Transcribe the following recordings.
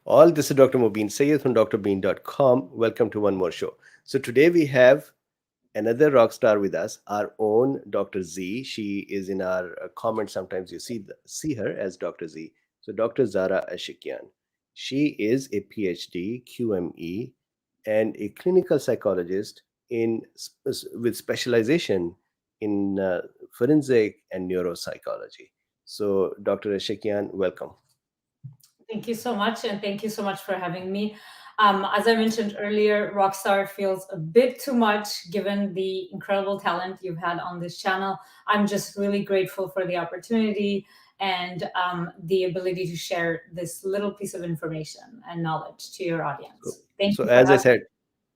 All. This is Dr. Mobeen Sayed from drbeen.com. Welcome to one more show. So today we have another rock star with us, our own Dr. Z. She is in our comments. Sometimes you see her as Dr. Z. So Dr. Zara Ashikyan. She is a Ph.D., QME, and a clinical psychologist with specialization in forensic and neuro psychology. So Dr. Ashikyan, welcome. Thank you so much, and thank you so much for having me. As I mentioned earlier, Rockstar feels a bit too much given the incredible talent you've had on this channel. I'm just really grateful for the opportunity and the ability to share this little piece of information and knowledge to your audience. Thank So you for as I having said,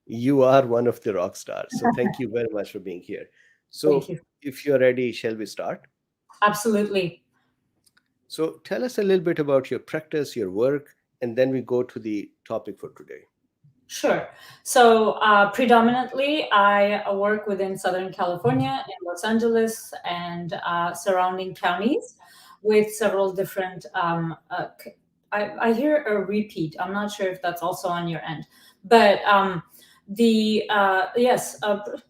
you are one of the rock stars. So thank you very much for being here. me. Thank So you. if you're ready, shall we start? Absolutely. So tell us a little bit about your practice, your work, and then we go to the topic for today. Sure. So predominantly, I work within Southern California in Los Angeles and surrounding counties with several different. I hear a repeat. I'm not sure if that's also on your end, but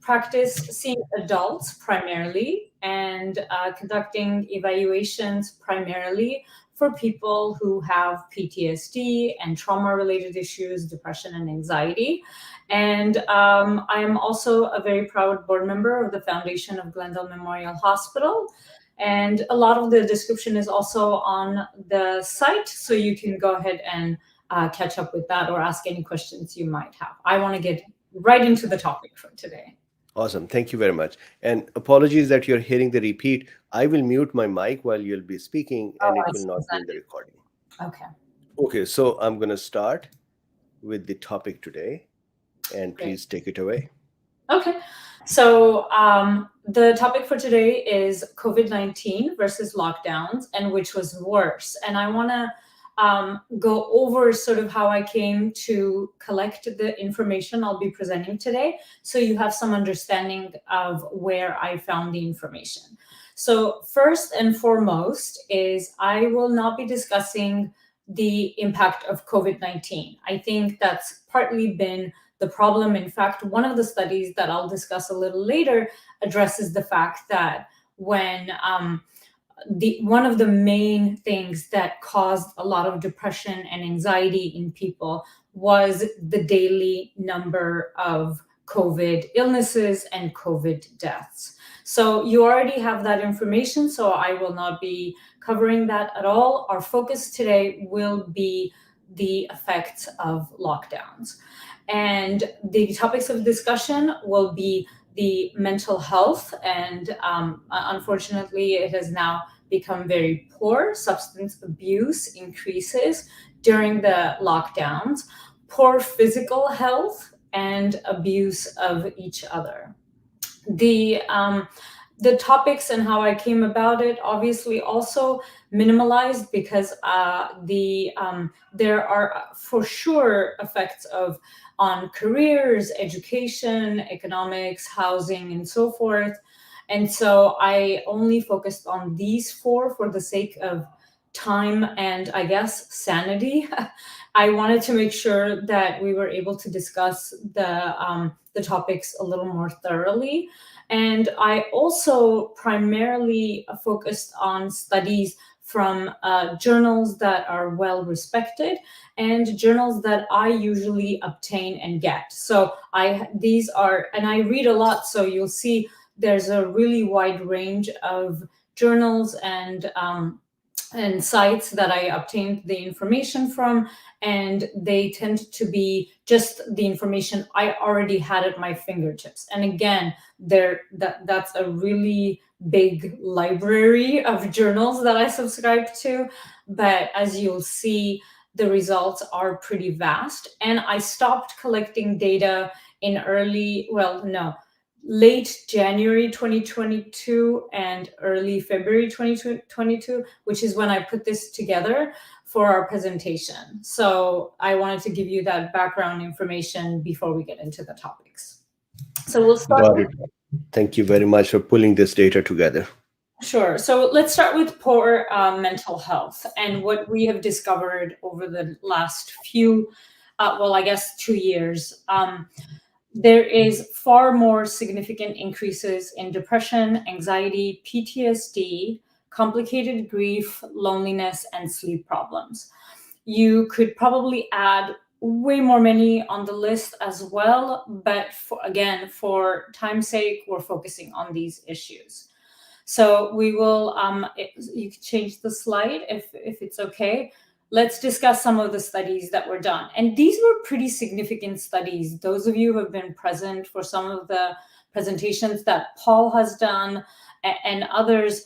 practice seeing adults primarily and conducting evaluations primarily for people who have PTSD and trauma-related issues, depression and anxiety. And I am also a very proud board member of the foundation of Glendale Memorial Hospital. And a lot of the description is also on the site, so you can go ahead and catch up with that or ask any questions you might have. I want to get right into the topic for today. Awesome. Thank you very much. And apologies that you're hearing the repeat. I will mute my mic while you'll be speaking and it I will see. not be in the recording. Okay. Okay, so I'm going to start with the topic today, and Great. please take it away. Okay. So the topic for today is COVID-19 versus lockdowns and which was worse. And I want to go over sort of how I came to collect the information I'll be presenting today, so you have some understanding of where I found the information. So first and foremost is I will not be discussing the impact of COVID-19. I think that's partly been the problem. In fact, one of the studies that I'll discuss a little later addresses the fact that when one of the main things that caused a lot of depression and anxiety in people was the daily number of COVID illnesses and COVID deaths. So you already have that information, so I will not be covering that at all. Our focus today will be the effects of lockdowns. And the topics of discussion will be the mental health, and unfortunately, it has now become very poor. Substance abuse increases during the lockdowns, poor physical health, and abuse of each other. The topics and how I came about it obviously also minimalized because there are for sure effects on careers, education, economics, housing, and so forth. And so I only focused on these four for the sake of time and I guess sanity. I wanted to make sure that we were able to discuss the topics a little more thoroughly. And I also primarily focused on studies from journals that are well respected and journals that I usually obtain and get. So these are, and I read a lot, so you'll see there's a really wide range of journals and sites that I obtained the information from, and they tend to be just the information I already had at my fingertips. And again, that's a really big library of journals that I subscribe to, but as you'll see, the results are pretty vast. And I stopped collecting data in late January 2022 and early February 2022, which is when I put this together for our presentation. So I wanted to give you that background information before we get into the topics. So we'll start. Got it. Thank you very much for pulling this data together. Sure. So let's start with poor mental health and what we have discovered over the last few, well, I guess 2 years. There is far more significant increases in depression, anxiety, PTSD, complicated grief, loneliness, and sleep problems. You could probably add way more many on the list as well, but again, for time's sake, we're focusing on these issues. So we will, you can change the slide if it's okay. Let's discuss some of the studies that were done. And these were pretty significant studies. Those of you who have been present for some of the presentations that Paul has done and others,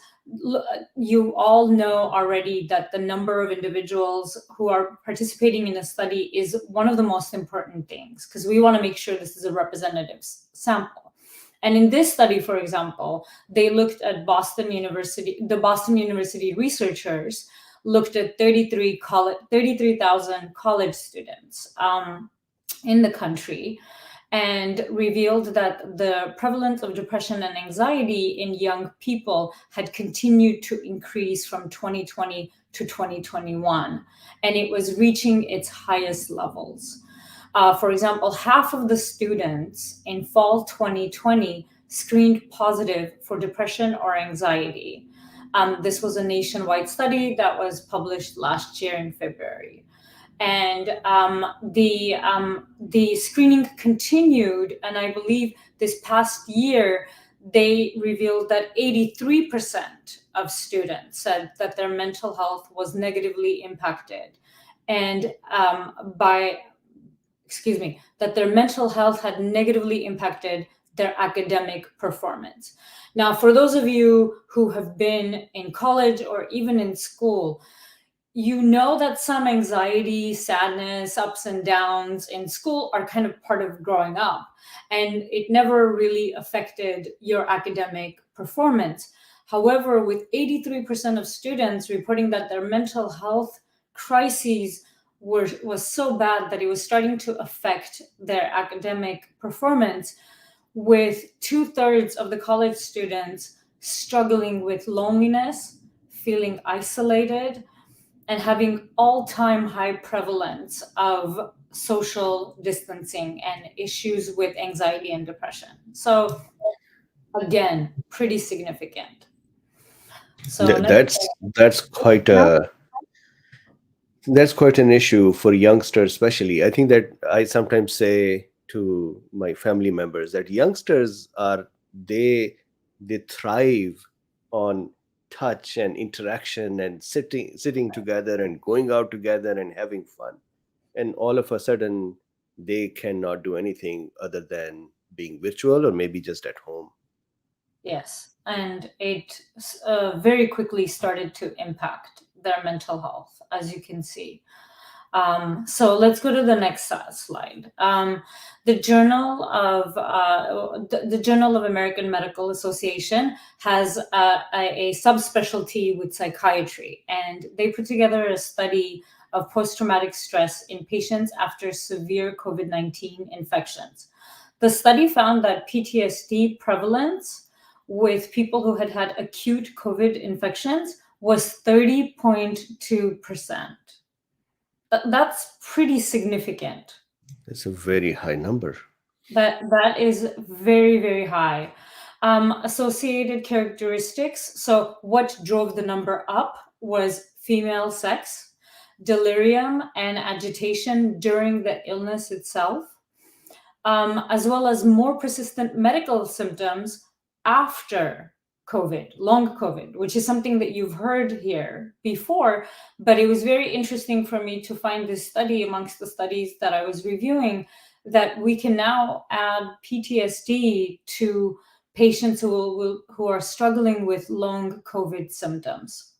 you all know already that the number of individuals who are participating in a study is one of the most important things, because we want to make sure this is a representative sample. And in this study, for example, they looked at the Boston University researchers looked at 33,000 college students in the country, and revealed that the prevalence of depression and anxiety in young people had continued to increase from 2020 to 2021, and it was reaching its highest levels. For example, half of the students in fall 2020 screened positive for depression or anxiety. This was a nationwide study that was published last year in February. And the screening continued, and I believe this past year, they revealed that 83% of students said that their mental health was negatively impacted, and that their mental health had negatively impacted their academic performance. Now, for those of you who have been in college or even in school, you know that some anxiety, sadness, ups and downs in school are kind of part of growing up, and it never really affected your academic performance. However, with 83% of students reporting that their mental health crises was so bad that it was starting to affect their academic performance, with 2/3 of the college students struggling with loneliness, feeling isolated, and having all-time high prevalence of social distancing and issues with anxiety and depression. So again, pretty significant. So Th- next, that's that's quite yeah. a that's quite an issue for youngsters, especially. I think that I sometimes say to my family members that youngsters are they thrive on touch and interaction and sitting together and going out together and having fun. And all of a sudden they cannot do anything other than being virtual or maybe just at home. Yes, and it very quickly started to impact their mental health, as you can see. So let's go to the next slide. The Journal of American Medical Association has a subspecialty with psychiatry, and they put together a study of post-traumatic stress in patients after severe COVID-19 infections. The study found that PTSD prevalence with people who had had acute COVID infections was 30.2%. That's pretty significant. It's a very high number. That is very, very high. Associated characteristics. So what drove the number up was female sex, delirium, and agitation during the illness itself, as well as more persistent medical symptoms after COVID, long COVID, which is something that you've heard here before. But it was very interesting for me to find this study amongst the studies that I was reviewing, that we can now add PTSD to patients who are struggling with long COVID symptoms.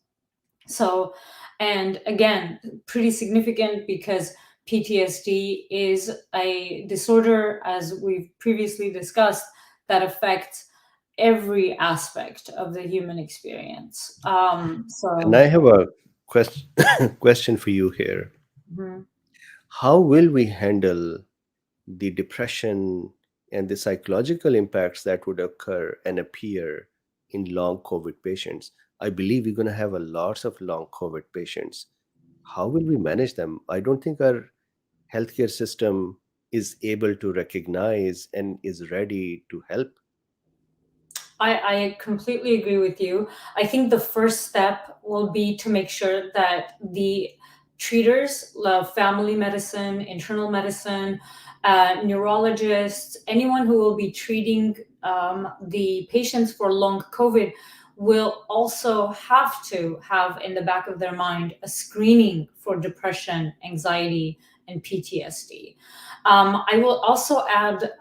So, and again, pretty significant because PTSD is a disorder, as we've previously discussed, that affects every aspect of the human experience. And I have a question question for you here. Mhm. How will we handle the depression and the psychological impacts that would occur and appear in long COVID patients. I believe we're going to have a lots of long COVID patients. How will we manage them? I don't think our healthcare system is able to recognize and is ready to help. I completely agree with you. I think the first step will be to make sure that the treaters, family medicine, internal medicine, neurologists, anyone who will be treating the patients for long COVID will also have to have in the back of their mind a screening for depression, anxiety, and PTSD. I will also add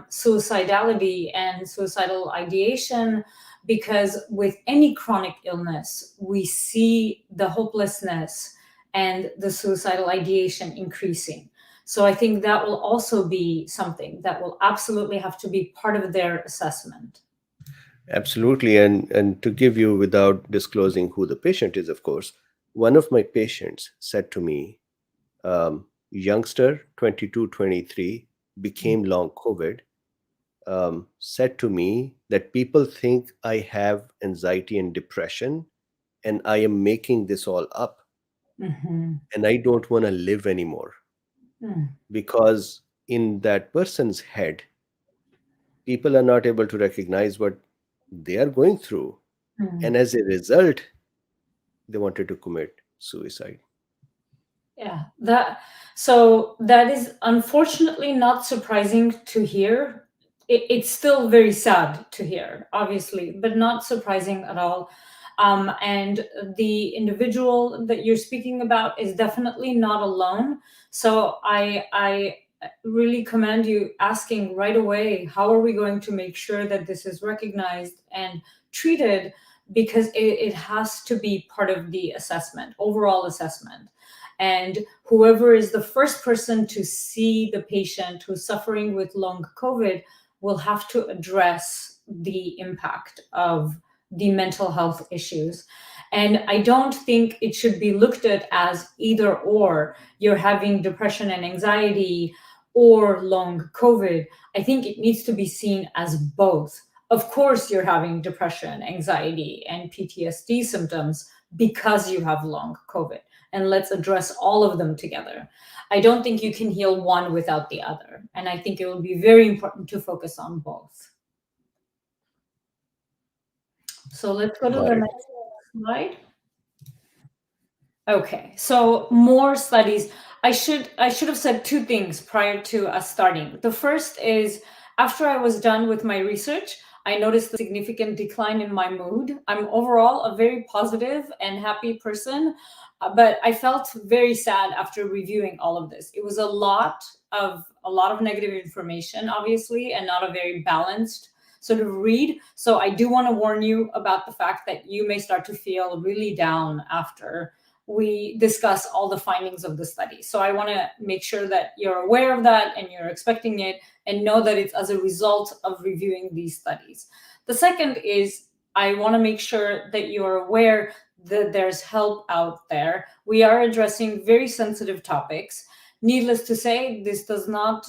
suicidality and suicidal ideation, because with any chronic illness, we see the hopelessness and the suicidal ideation increasing. So I think that will also be something that will absolutely have to be part of their assessment. Absolutely. And to give you, without disclosing who the patient is, of course, one of my patients said to me, youngster, 22, 23, became long COVID, said to me that people think I have anxiety and depression and I am making this all up Mm-hmm. and I don't want to live anymore, Mm. because in that person's head, people are not able to recognize what they are going through. Mm. And as a result, they wanted to commit suicide. Yeah, that is unfortunately not surprising to hear. It's still very sad to hear, obviously, but not surprising at all. And the individual that you're speaking about is definitely not alone. So I really commend you asking right away, how are we going to make sure that this is recognized and treated? Because it has to be part of the assessment, overall assessment. And whoever is the first person to see the patient who's suffering with long COVID will have to address the impact of the mental health issues. And I don't think it should be looked at as either or. You're having depression and anxiety or long COVID. I think it needs to be seen as both. Of course, you're having depression, anxiety, and PTSD symptoms because you have long COVID, and let's address all of them together. I don't think you can heal one without the other. And I think it will be very important to focus on both. So let's go to Got the it. next slide. Okay, so more studies. I should have said two things prior to us starting. The first is, after I was done with my research, I noticed a significant decline in my mood. I'm overall a very positive and happy person, but I felt very sad after reviewing all of this. It was a lot of negative information, obviously, and not a very balanced sort of read. So I do want to warn you about the fact that you may start to feel really down after we discuss all the findings of the study. So I want to make sure that you're aware of that and you're expecting it, and know that it's as a result of reviewing these studies. The second is, I want to make sure that you're aware that there's help out there. We are addressing very sensitive topics. Needless to say, this does not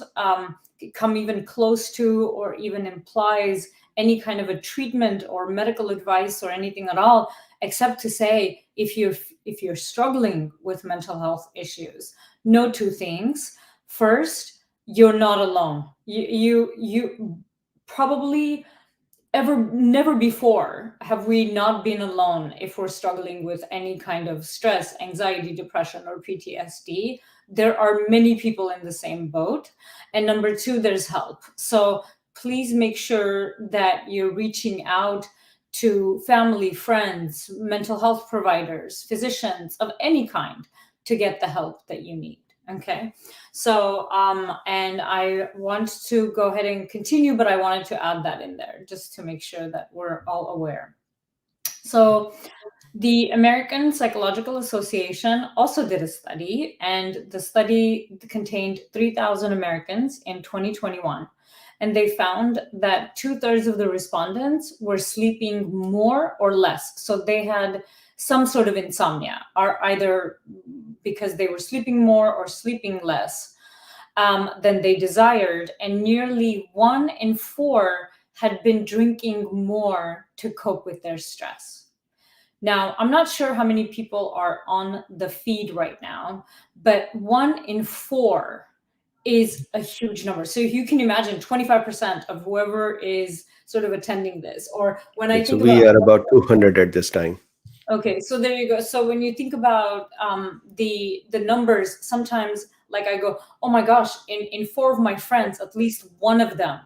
come even close to or even implies any kind of a treatment or medical advice or anything at all, except to say, if you're struggling with mental health issues, know two things. First, you're not alone. You probably never before have we not been alone if we're struggling with any kind of stress, anxiety, depression, or PTSD. There are many people in the same boat. And number two, there's help. So please make sure that you're reaching out to family, friends, mental health providers, physicians of any kind to get the help that you need. Okay. So, and I want to go ahead and continue, but I wanted to add that in there just to make sure that we're all aware. So, the American Psychological Association also did a study, and the study contained 3,000 Americans in 2021. And they found that 2/3 of the respondents were sleeping more or less. So they had some sort of insomnia, or either because they were sleeping more or sleeping less than they desired. And nearly 1 in 4 had been drinking more to cope with their stress. Now, I'm not sure how many people are on the feed right now, but 1 in 4 is a huge number. So if you can imagine 25% of whoever is sort of attending this, or when I So think we about, are about 200 at this time. okay, so there you go. So when you think about the numbers, sometimes like I go, oh my gosh, in 4 of my friends, at least one of them,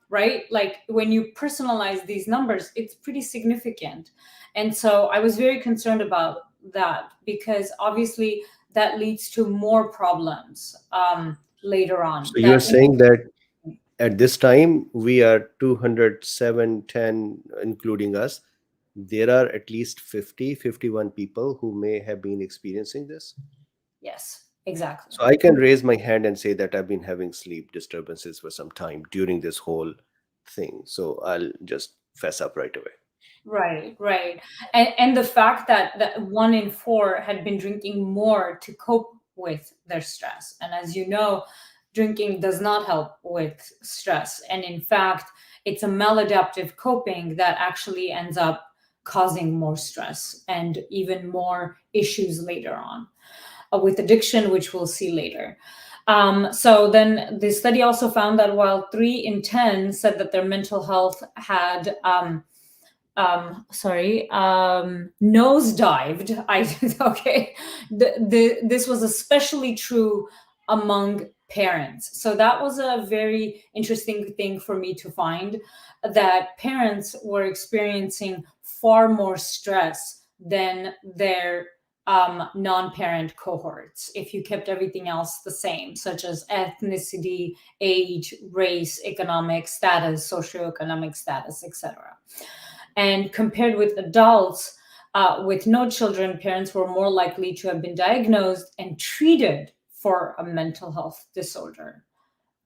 right? Like when you personalize these numbers, it's pretty significant. And so I was very concerned about that, because obviously that leads to more problems later on. So you're That saying that at this time we are 207, 10, including us. There are at least 50, 51 people who may have been experiencing this. yes, exactly. So I can raise my hand and say that I've been having sleep disturbances for some time during this whole thing. So I'll just fess up right away. Right, right. And the fact that 1 in 4 had been drinking more to cope with their stress. And as you know, drinking does not help with stress. And in fact, it's a maladaptive coping that actually ends up causing more stress and even more issues later on, with addiction, which we'll see later. So then the study also found that while 3 in 10 said that their mental health had nosedived. Okay, this was especially true among parents. So that was a very interesting thing for me to find, that parents were experiencing far more stress than their non-parent cohorts, if you kept everything else the same, such as ethnicity, age, race, economic status, socioeconomic status, etc. And compared with adults with no children, parents were more likely to have been diagnosed and treated for a mental health disorder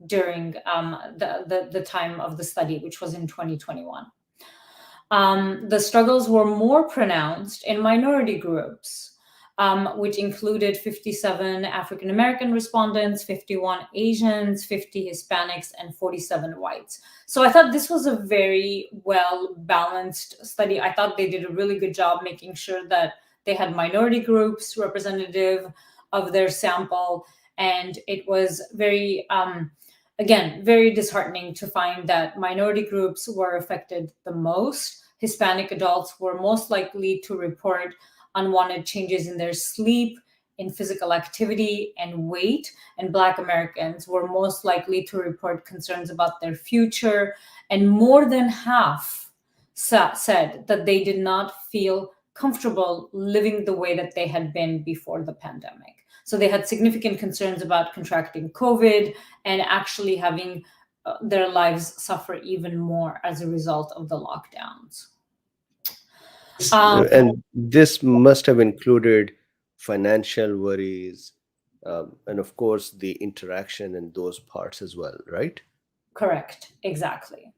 during the time of the study, which was in 2021. The struggles were more pronounced in minority groups, which included 57 African American respondents, 51 Asians, 50 Hispanics, and 47 whites. So I thought this was a very well balanced study. I thought they did a really good job making sure that they had minority groups representative of their sample. And it was very, again, very disheartening to find that minority groups were affected the most. Hispanic adults were most likely to report unwanted changes in their sleep, in physical activity, and weight. And Black Americans were most likely to report concerns about their future. And more than half said that they did not feel comfortable living the way that they had been before the pandemic. So they had significant concerns about contracting COVID and actually having their lives suffer even more as a result of the lockdowns. And this must have included financial worries, and of course the interaction and those parts as well, right? Correct, exactly.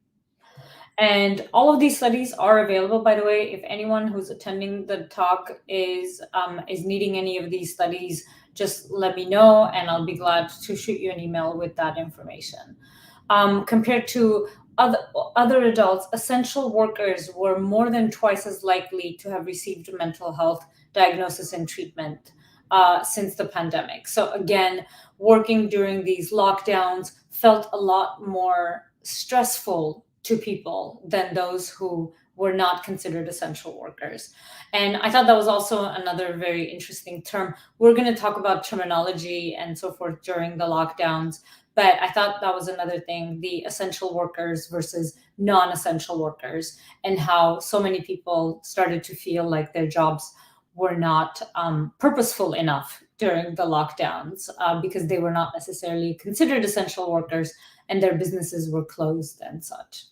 And all of these studies are available, by the way. If anyone who's attending the talk is needing any of these studies, just let me know, and I'll be glad to shoot you an email with that information. Compared to other adults, essential workers were more than twice as likely to have received mental health diagnosis and treatment since the pandemic. So again, working during these lockdowns felt a lot more stressful to people than those who were not considered essential workers. And I thought that was also another very interesting term. We're going to talk about terminology and so forth during the lockdowns, but I thought that was another thing, the essential workers versus non-essential workers, and how so many people started to feel like their jobs were not purposeful enough during the lockdowns because they were not necessarily considered essential workers and their businesses were closed and such.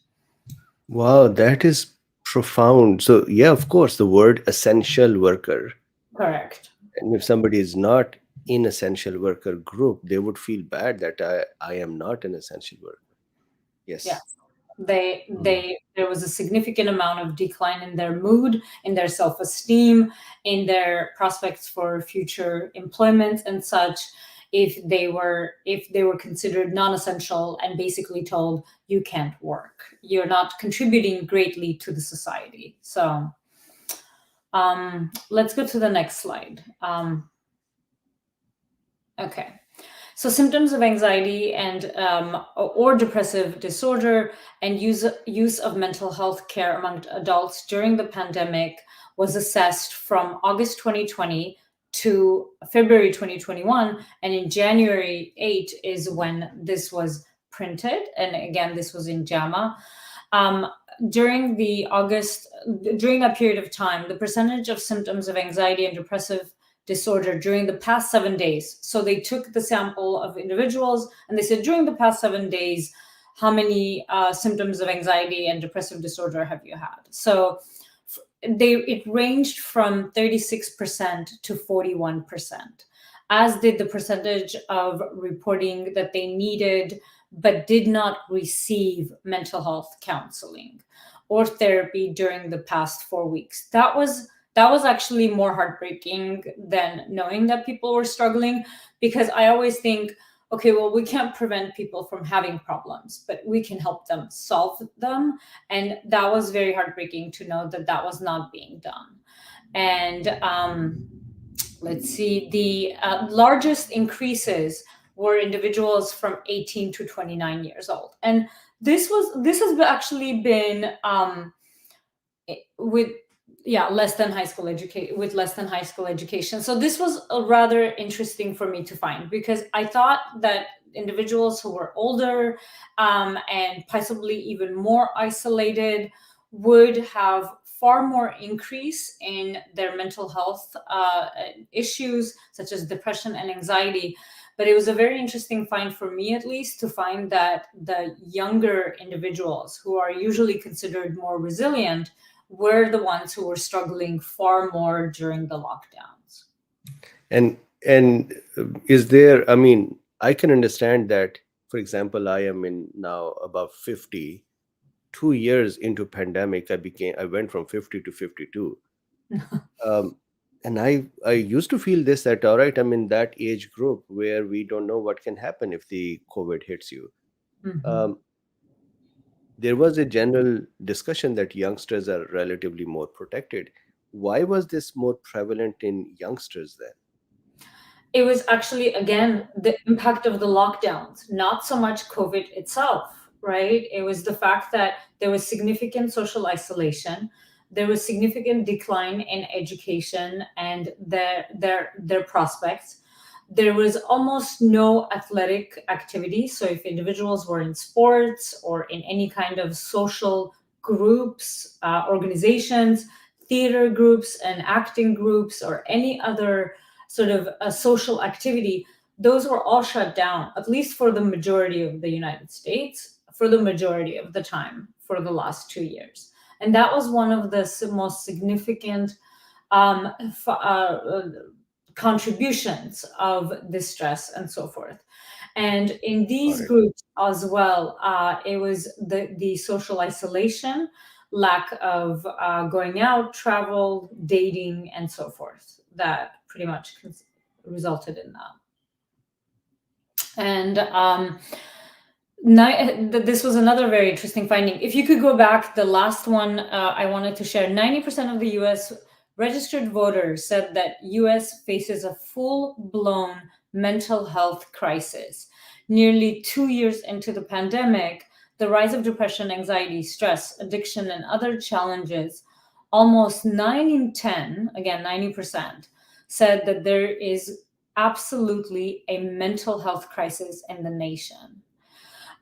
Wow, that is profound. So yeah, of course, the word essential worker. Correct. And if somebody is not in essential worker group, they would feel bad that I am not an essential worker. Yes. Yes. There was a significant amount of decline in their mood, in their self-esteem, in their prospects for future employment and such. if they were considered non-essential and basically told you can't work, you're not contributing greatly to the society. So let's go to the next slide. Okay. So symptoms of anxiety and or depressive disorder and use of mental health care among adults during the pandemic was assessed from August 2020 to February 2021, and in January 8 is when this was printed, and again this was in JAMA. During that period of time, the percentage of symptoms of anxiety and depressive disorder during the past 7 days. So they took the sample of individuals and they said, during the past 7 days, how many symptoms of anxiety and depressive disorder have you had? So it ranged from 36% to 41%, as did the percentage of reporting that they needed but did not receive mental health counseling or therapy during the past 4 weeks. That was actually more heartbreaking than knowing that people were struggling, because I always think, okay, well, we can't prevent people from having problems, but we can help them solve them. And that was very heartbreaking to know that that was not being done. And let's see, the largest increases were individuals from 18 to 29 years old. And this has actually been with less than high school education. So this was rather interesting for me to find, because I thought that individuals who were older and possibly even more isolated would have far more increase in their mental health issues, such as depression and anxiety. But it was a very interesting find for me, at least, to find that the younger individuals, who are usually considered more resilient, were the ones who were struggling far more during the lockdowns. And is there, I mean, I can understand that, for example, I am in now above 50. 2 years into pandemic, I went from 50 to 52. And I used to feel this, that all right, I'm in that age group where we don't know what can happen if the COVID hits you. Mhm. There was a general discussion that youngsters are relatively more protected. Why was this more prevalent in youngsters then? It was actually, again, the impact of the lockdowns, not so much COVID itself, right? It was the fact that there was significant social isolation, there was significant decline in education and their prospects. There was almost no athletic activity. So if individuals were in sports or in any kind of social groups, organizations, theater groups and acting groups, or any other sort of a social activity, those were all shut down, at least for the majority of the United States, for the majority of the time for the last 2 years. And that was one of the most significant contributions of distress and so forth. And in Got these it. groups as well, it was the social isolation, lack of going out, travel, dating, and so forth, that pretty much resulted in that. And this was another very interesting finding. If you could go back, the last one I wanted to share, 90% of the US registered voters said that US faces a full-blown mental health crisis. Nearly 2 years into the pandemic, the rise of depression, anxiety, stress, addiction, and other challenges, almost 9 in 10, again, 90%, said that there is absolutely a mental health crisis in the nation.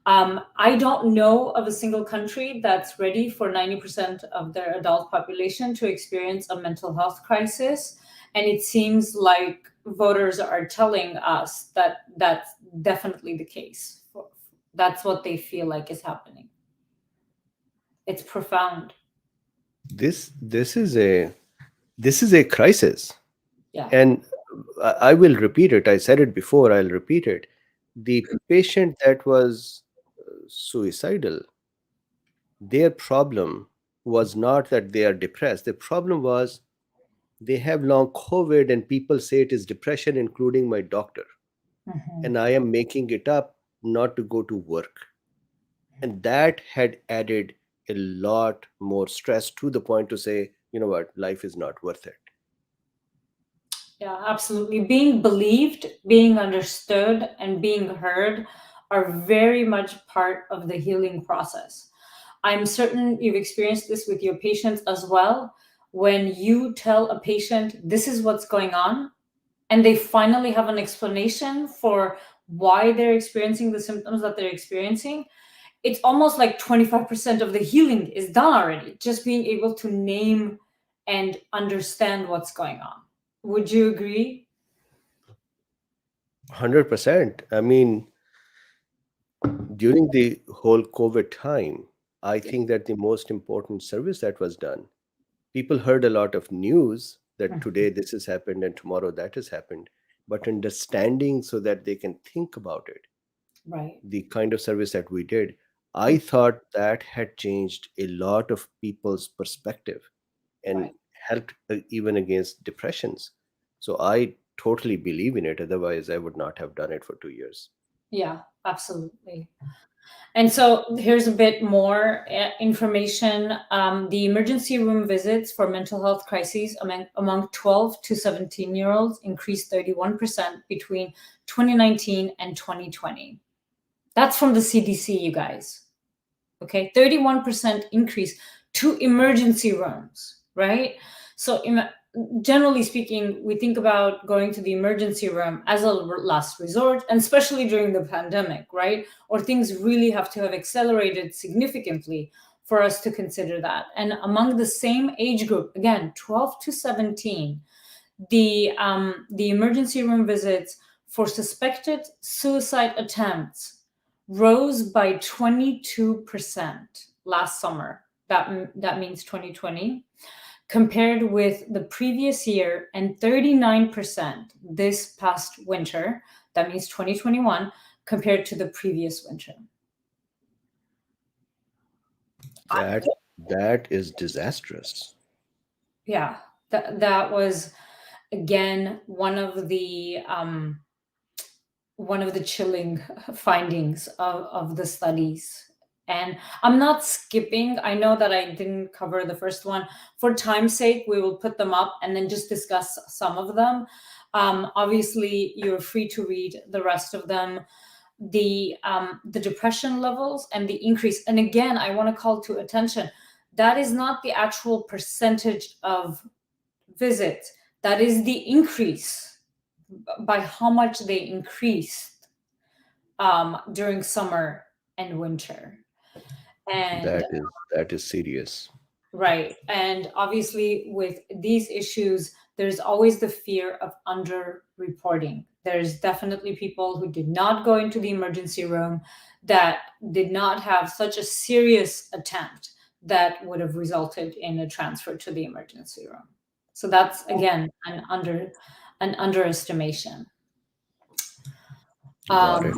I don't know of a single country that's ready for 90% of their adult population to experience a mental health crisis. And it seems like voters are telling us that that's definitely the case. That's what they feel like is happening. It's profound. This is a crisis. Yeah. And I will repeat it. I said it before, I'll repeat it. The patient that was suicidal, their problem was not that they are depressed. The problem was they have long COVID, and people say it is depression, including my doctor. Mhm. and I am making it up not to go to work. And that had added a lot more stress to the point to say, you know what, life is not worth it. Yeah, absolutely. Being believed, being understood, and being heard are very much part of the healing process. I'm certain you've experienced this with your patients as well. When you tell a patient, this is what's going on, and they finally have an explanation for why they're experiencing the symptoms that they're experiencing, it's almost like 25% of the healing is done already, just being able to name and understand what's going on. Would you agree? 100%. I mean, during the whole COVID time, I think that the most important service that was done, people heard a lot of news that today this has happened and tomorrow that has happened, but understanding so that they can think about it, Right. the kind of service that we did, I thought that had changed a lot of people's perspective and Right. helped even against depressions. So I totally believe in it. Otherwise, I would not have done it for 2 years. Yeah, absolutely. And so here's a bit more information. The emergency room visits for mental health crises among 12 to 17-year-olds increased 31% between 2019 and 2020. That's from the CDC, you guys. Okay, 31% increase to emergency rooms, right? So generally speaking, we think about going to the emergency room as a last resort, and especially during the pandemic, right? Or things really have to have accelerated significantly for us to consider that. And among the same age group, again, 12 to 17, the emergency room visits for suspected suicide attempts rose by 22% last summer. That means 2020, compared with the previous year, and 39% this past winter. That means 2021, compared to the previous winter. That that is disastrous. Yeah, that was again one of the chilling findings of the studies. And I'm not skipping. I know that I didn't cover the first one. For time's sake, we will put them up and then just discuss some of them. Obviously, you're free to read the rest of them. The depression levels and the increase. And again, I want to call to attention, that is not the actual percentage of visits. That is the increase, by how much they increased during summer and winter. And That is serious. right. And obviously, with these issues, there's always the fear of underreporting. There's definitely people who did not go into the emergency room that did not have such a serious attempt that would have resulted in a transfer to the emergency room. So that's again an underestimation. Got Um, it.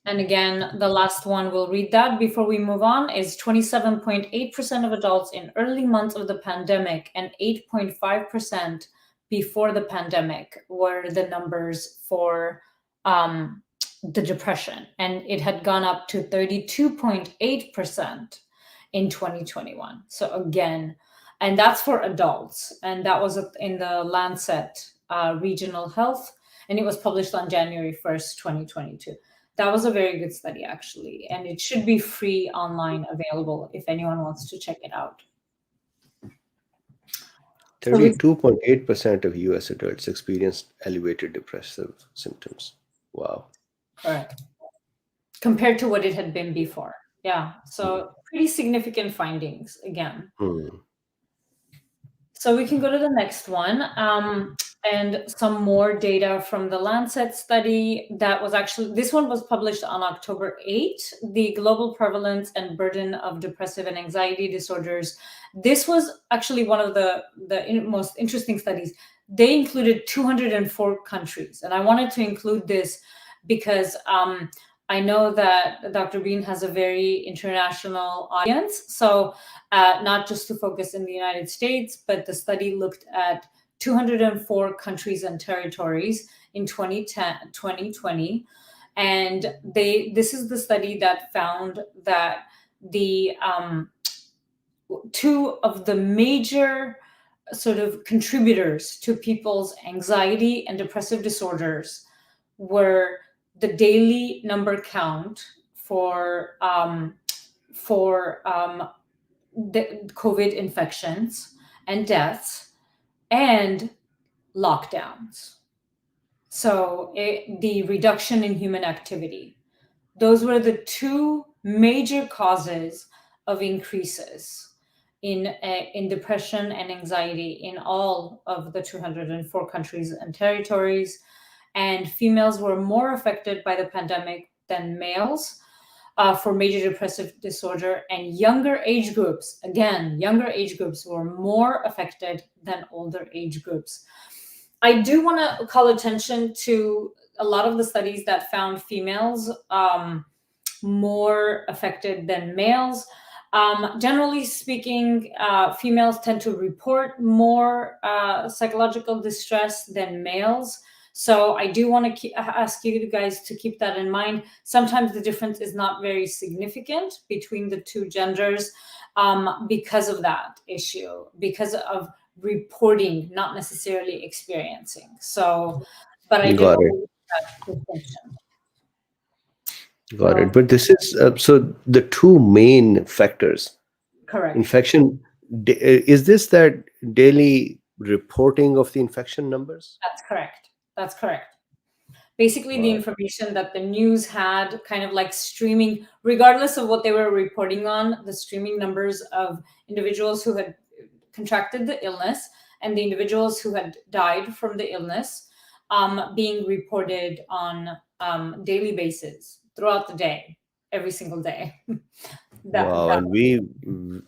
And again, the last one, we'll read that before we move on, is 27.8% of adults in early months of the pandemic and 8.5% before the pandemic were the numbers for the depression. And it had gone up to 32.8% in 2021. So again, and that's for adults. And that was in the Lancet Regional Health, and it was published on January 1st, 2022. That was a very good study, actually, and it should be free online available if anyone wants to check it out. So we 32.8% of US adults experienced elevated depressive symptoms. Wow. correct, compared to what it had been before. Yeah, Hmm. so pretty significant findings again. Hmm. So we can go to the next one. And some more data from the Lancet study that was actually, this one was published on October 8th, the global prevalence and burden of depressive and anxiety disorders. This was actually one of the most interesting studies. They included 204 countries. And I wanted to include this because I know that Dr. Bean has a very international audience. So not just to focus in the United States, but the study looked at 204 countries and territories, in 2020. And this is the study that found that the two of the major sort of contributors to people's anxiety and depressive disorders were the daily number count for the COVID infections and deaths and lockdowns. So the reduction in human activity. Those were the two major causes of increases in depression and anxiety in all of the 204 countries and territories. And females were more affected by the pandemic than males for major depressive disorder. And younger age groups were more affected than older age groups. I do want to call attention to a lot of the studies that found females more affected than males. Generally speaking, females tend to report more psychological distress than males. So I do want to ask you guys to keep that in mind. Sometimes the difference is not very significant between the two genders because of that issue, because of reporting, not necessarily experiencing. So, but I did Got want it. to make that distinction. Got it. So, But this is so the two main factors correct. infection. Is this that daily reporting of the infection numbers? That's correct. That's correct. Basically, the Wow. information that the news had kind of like streaming, regardless of what they were reporting on, the streaming numbers of individuals who had contracted the illness and the individuals who had died from the illness being reported on daily basis throughout the day, every single day. Wow. That And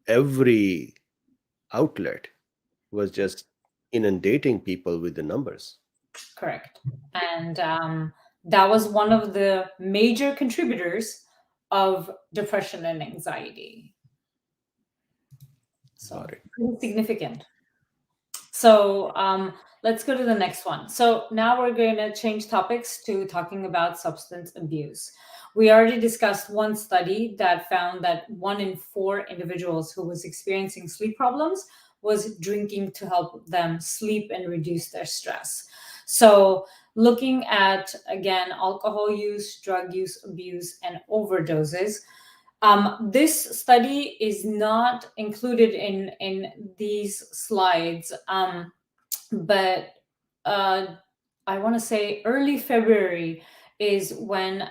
every outlet was just inundating people with the numbers. correct. And that was one of the major contributors of depression and anxiety. So Got it. pretty significant. So let's go to the next one. So now we're going to change topics to talking about substance abuse. We already discussed one study that found that 1 in 4 individuals who was experiencing sleep problems was drinking to help them sleep and reduce their stress. So looking at, again, alcohol use, drug use, abuse, and overdoses, this study is not included in these slides, but I want to say early February is when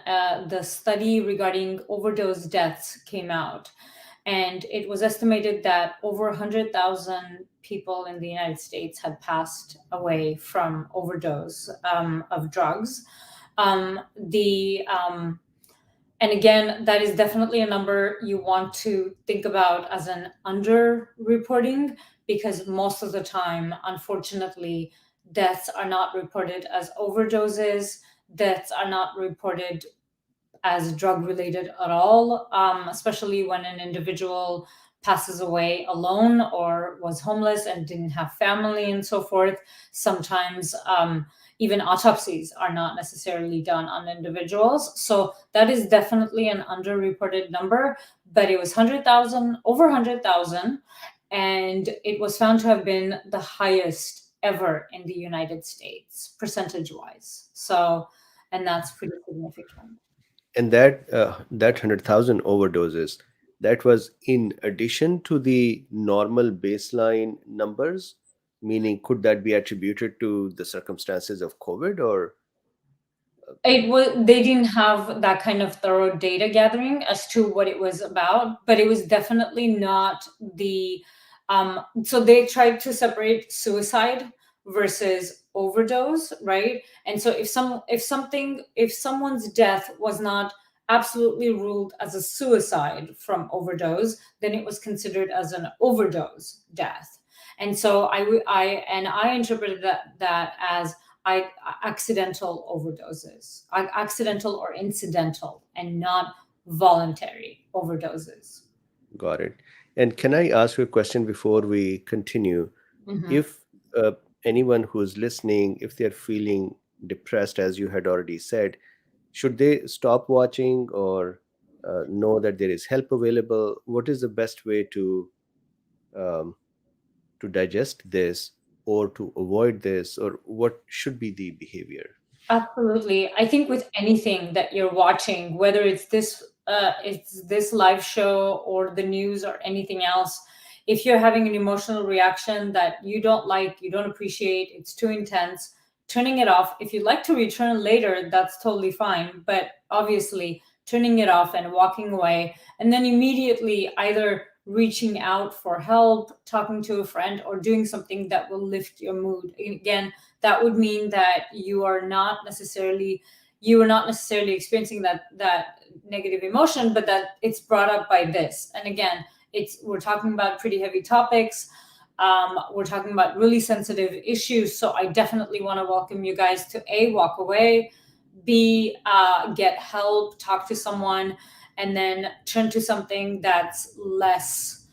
the study regarding overdose deaths came out. And it was estimated that over 100,000 people in the United States had passed away from overdose of drugs. And again, that is definitely a number you want to think about as an under-reporting, because most of the time, unfortunately, deaths are not reported as overdoses. Deaths are not reported as drug-related at all, especially when an individual passes away alone or was homeless and didn't have family and so forth. Sometimes even autopsies are not necessarily done on individuals. So that is definitely an underreported number, but it was 100,000, over 100,000, and it was found to have been the highest ever in the United States, percentage-wise. So, and that's pretty significant. And that 100,000 overdoses, that was in addition to the normal baseline numbers, meaning could that be attributed to the circumstances of COVID or? They didn't have that kind of thorough data gathering as to what it was about, but it was definitely not the so they tried to separate suicide versus overdose, right? And so if someone's death was not absolutely ruled as a suicide from overdose, then it was considered as an overdose death. And so I interpreted that as accidental overdoses, accidental or incidental, and not voluntary overdoses. Got it. And can I ask you a question before we continue? Mhm. If anyone who's listening, if they're feeling depressed, as you had already said, should they stop watching, or know that there is help available? What is the best way um, to digest this, or to avoid this, or what should be the behavior? Absolutely. I think with anything that you're watching, whether it's this live show or the news or anything else, if you're having an emotional reaction that you don't like, you don't appreciate, it's too intense, turning it off. If you'd like to return later, that's totally fine. But obviously, turning it off and walking away, and then immediately either reaching out for help, talking to a friend, or doing something that will lift your mood. Again, that would mean that you are not necessarily experiencing that negative emotion, but that it's brought up by this. And again, we're talking about pretty heavy topics. We're talking about really sensitive issues. So I definitely want to welcome you guys to A, walk away, B, get help, talk to someone, and then turn to something that's less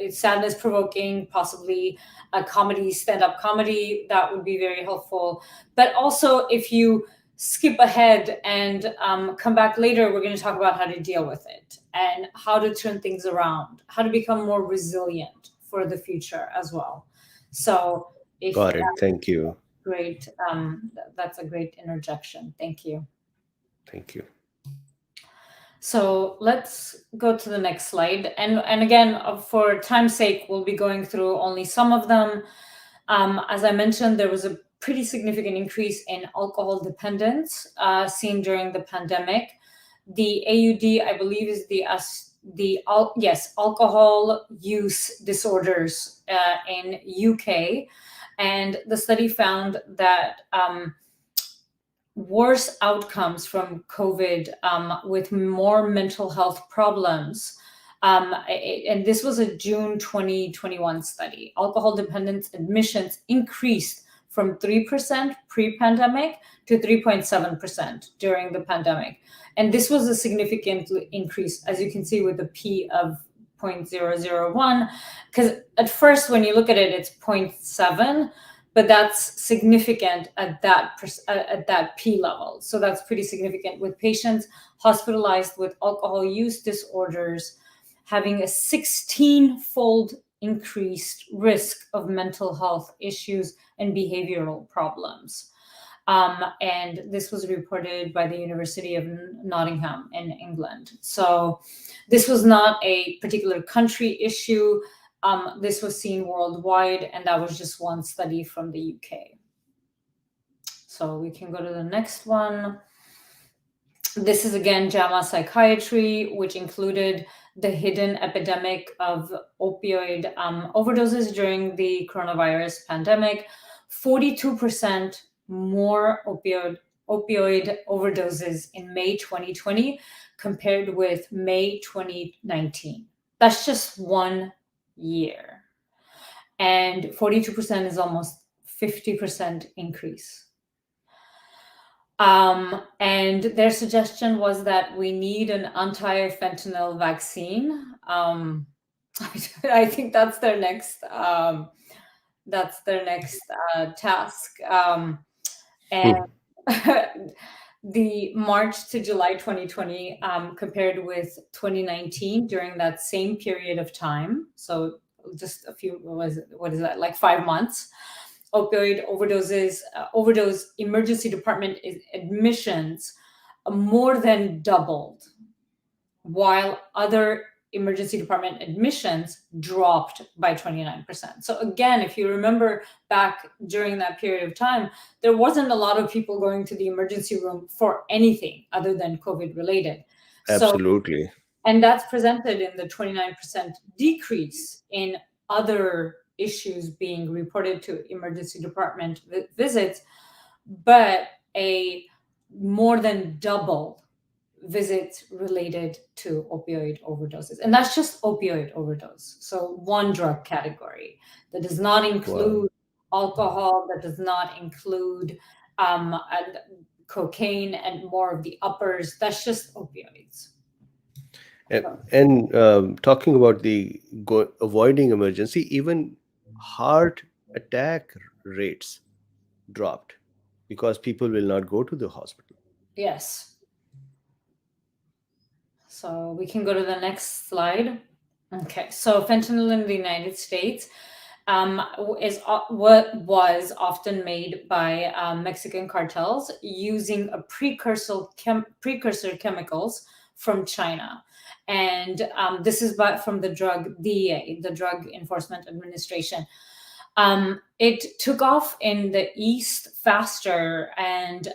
sadness provoking, possibly a comedy, stand-up comedy. That would be very helpful. But also, if you skip ahead and come back later, we're going to talk about how to deal with it and how to turn things around, how to become more resilient for the future as well. So if Got it. Thank you. great, that's a great interjection. Thank you. Thank you. So let's go to the next slide. And again, for time's sake, we'll be going through only some of them. As I mentioned, there was a pretty significant increase in alcohol dependence seen during the pandemic. The AUD, I believe, is alcohol use disorders in UK. And the study found that worse outcomes from COVID with more mental health problems. And this was a June 2021 study. Alcohol dependence admissions increased from 3% pre-pandemic to 3.7% during the pandemic. And this was a significant increase, as you can see with the P of 0.001, because at first when you look at it, it's 0.7, but that's significant at that P level. So that's pretty significant, with patients hospitalized with alcohol use disorders having a 16-fold increased risk of mental health issues and behavioral problems. And this was reported by the University of Nottingham in England. So this was not a particular country issue. This was seen worldwide, and that was just one study from the UK. So we can go to the next one. This is again JAMA Psychiatry, which included the hidden epidemic of opioid overdoses during the coronavirus pandemic. 42% more opioid overdoses in May 2020 compared with May 2019. That's just 1 year. And 42% is almost 50% increase. And their suggestion was that we need an anti-fentanyl vaccine. I think that's their next task. And the March to July 2020 compared with 2019 during that same period of time. So just what is that, like 5 months? Opioid overdose emergency department admissions more than doubled, while other emergency department admissions dropped by 29%. So again, if you remember back during that period of time, there wasn't a lot of people going to the emergency room for anything other than COVID related. Absolutely. So, and that's presented in the 29% decrease in other issues being reported to emergency department visits, but a more than double visits related to opioid overdoses. And that's just opioid overdose. So one drug category that does not include alcohol, that does not include cocaine and more of the uppers. That's just opioids. And talking about the avoiding emergency, even heart attack rates dropped because people will not go to the hospital. Yes. So we can go to the next slide. Okay, so fentanyl in the United States is what was often made by Mexican cartels using a precursor chemicals from China, and this is from the drug DEA, the Drug Enforcement Administration. It took off in the East faster, and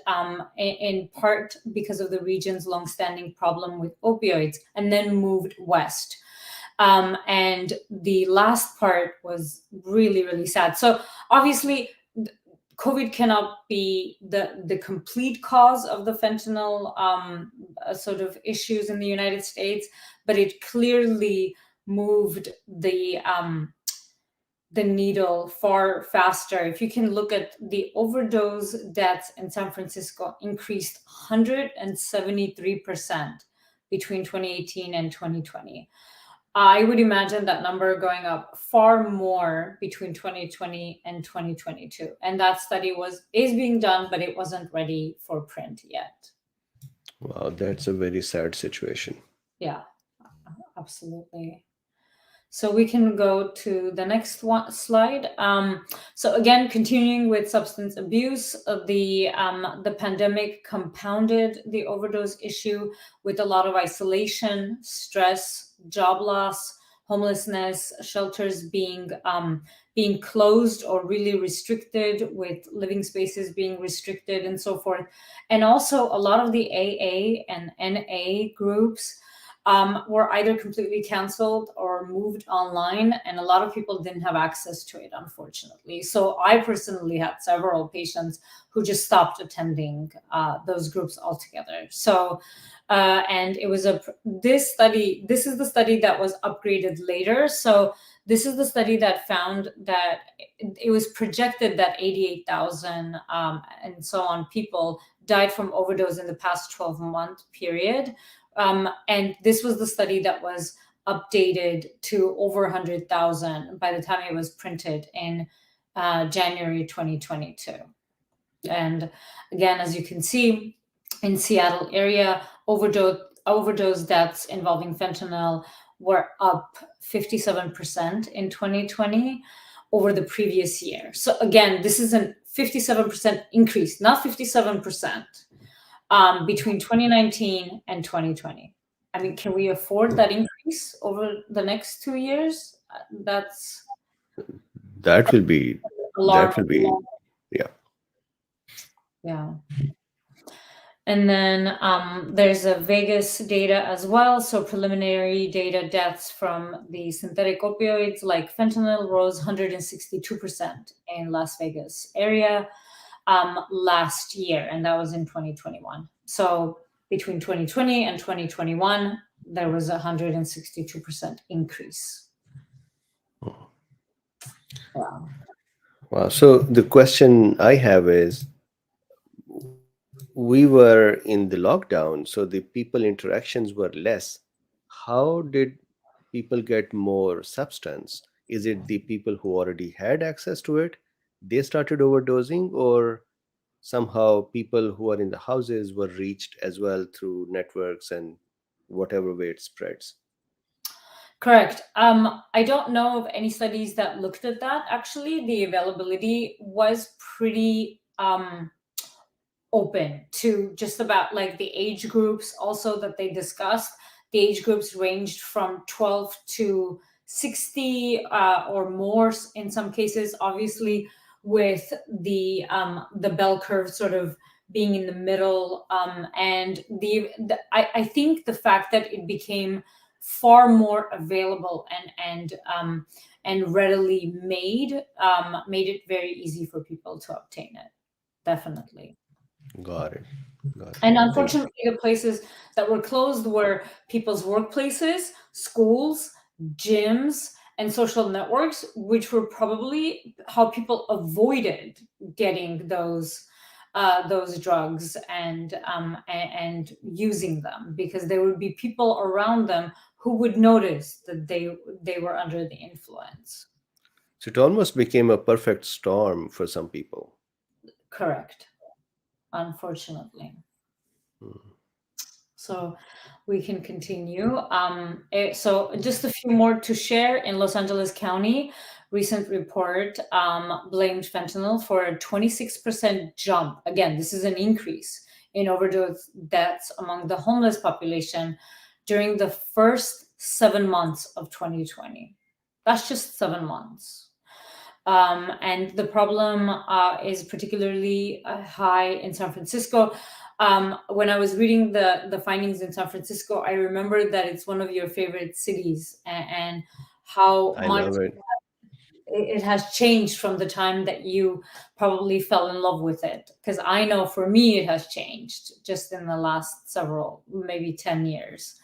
in part because of the region's longstanding problem with opioids, and then moved west. And the last part was really, really sad. So obviously, COVID cannot be the complete cause of the fentanyl sort of issues in the United States, but it clearly moved the needle far faster. If you can look at the overdose deaths in San Francisco, increased 173% between 2018 and 2020. I would imagine that number going up far more between 2020 and 2022. And that study is being done, but it wasn't ready for print yet. Wow, that's a very sad situation. Yeah, absolutely. So we can go to the next slide. So again, continuing with substance abuse, the pandemic compounded the overdose issue with a lot of isolation, stress, job loss, homelessness, shelters being closed or really restricted, with living spaces being restricted and so forth. And also a lot of the AA and NA groups were either completely canceled or moved online, and a lot of people didn't have access to it, unfortunately. So I personally had several patients who just stopped attending those groups altogether. So, and it was this is the study that was upgraded later. So this is the study that found that it was projected that 88,000 and so on people died from overdose in the past 12-month period. And this was the study that was updated to over 100,000 by the time it was printed in January 2022. And again, as you can see, in Seattle area, overdose deaths involving fentanyl were up 57% in 2020 over the previous year. So again, this is a 57% increase, not 57%. Between 2019 and 2020. I mean, can we afford that increase over the next 2 years? That's That will be, alarming. yeah. Yeah. And then there's a Vegas data as well. So preliminary data, deaths from the synthetic opioids like fentanyl rose 162% in Las Vegas area last year, and that was in 2021. So between 2020 and 2021, there was a 162% increase. Wow. Wow. So the question I have is, we were in the lockdown, so the people interactions were less. How did people get more substance? Is it the people who already had access to it, they started overdosing, or somehow people who are in the houses were reached as well through networks and whatever way it spreads? Correct. I don't know of any studies that looked at that. Actually, the availability was pretty open to just about like the age groups also that they discussed. The age groups ranged from 12 to 60 or more in some cases, obviously with the bell curve sort of being in the middle. And I think the fact that it became far more available and readily made it very easy for people to obtain it. Definitely. Got it. Got it. And Thank you. unfortunately, the places that were closed were people's workplaces, schools, gyms, and social networks, which were probably how people avoided getting those drugs and using them, because there would be people around them who would notice that they were under the influence. So it almost became a perfect storm for some people. Correct. Unfortunately. So we can continue. So just a few more to share. In Los Angeles County, recent report blamed fentanyl for a 26% jump. Again, this is an increase in overdose deaths among the homeless population during the first 7 months of 2020. That's just 7 months. And the problem is particularly high in San Francisco. When I was reading the findings in San Francisco, I remember that it's one of your favorite cities, and how I much love it. it has changed from the time that you probably fell in love with it. Because I know for me it has changed just in the last several, maybe 10 years.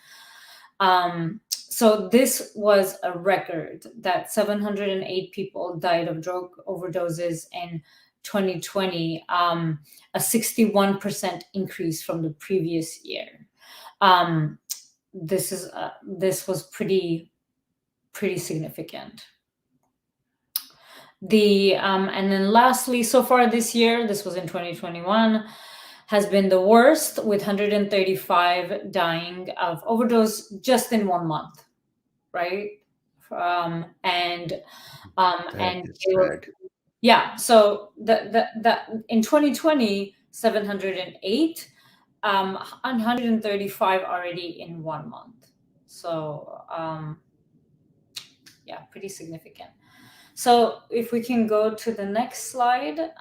So this was a record that 708 people died of drug overdoses in 2020, a 61% increase from the previous year. This was pretty significant. And then lastly, so far this year, this was in 2021, has been the worst, with 135 dying of overdose just in 1 month, right? And That is they were, sad. yeah. So that in 2020, 708, 135 already in 1 month. So yeah, pretty significant. So if we can go to the next slide.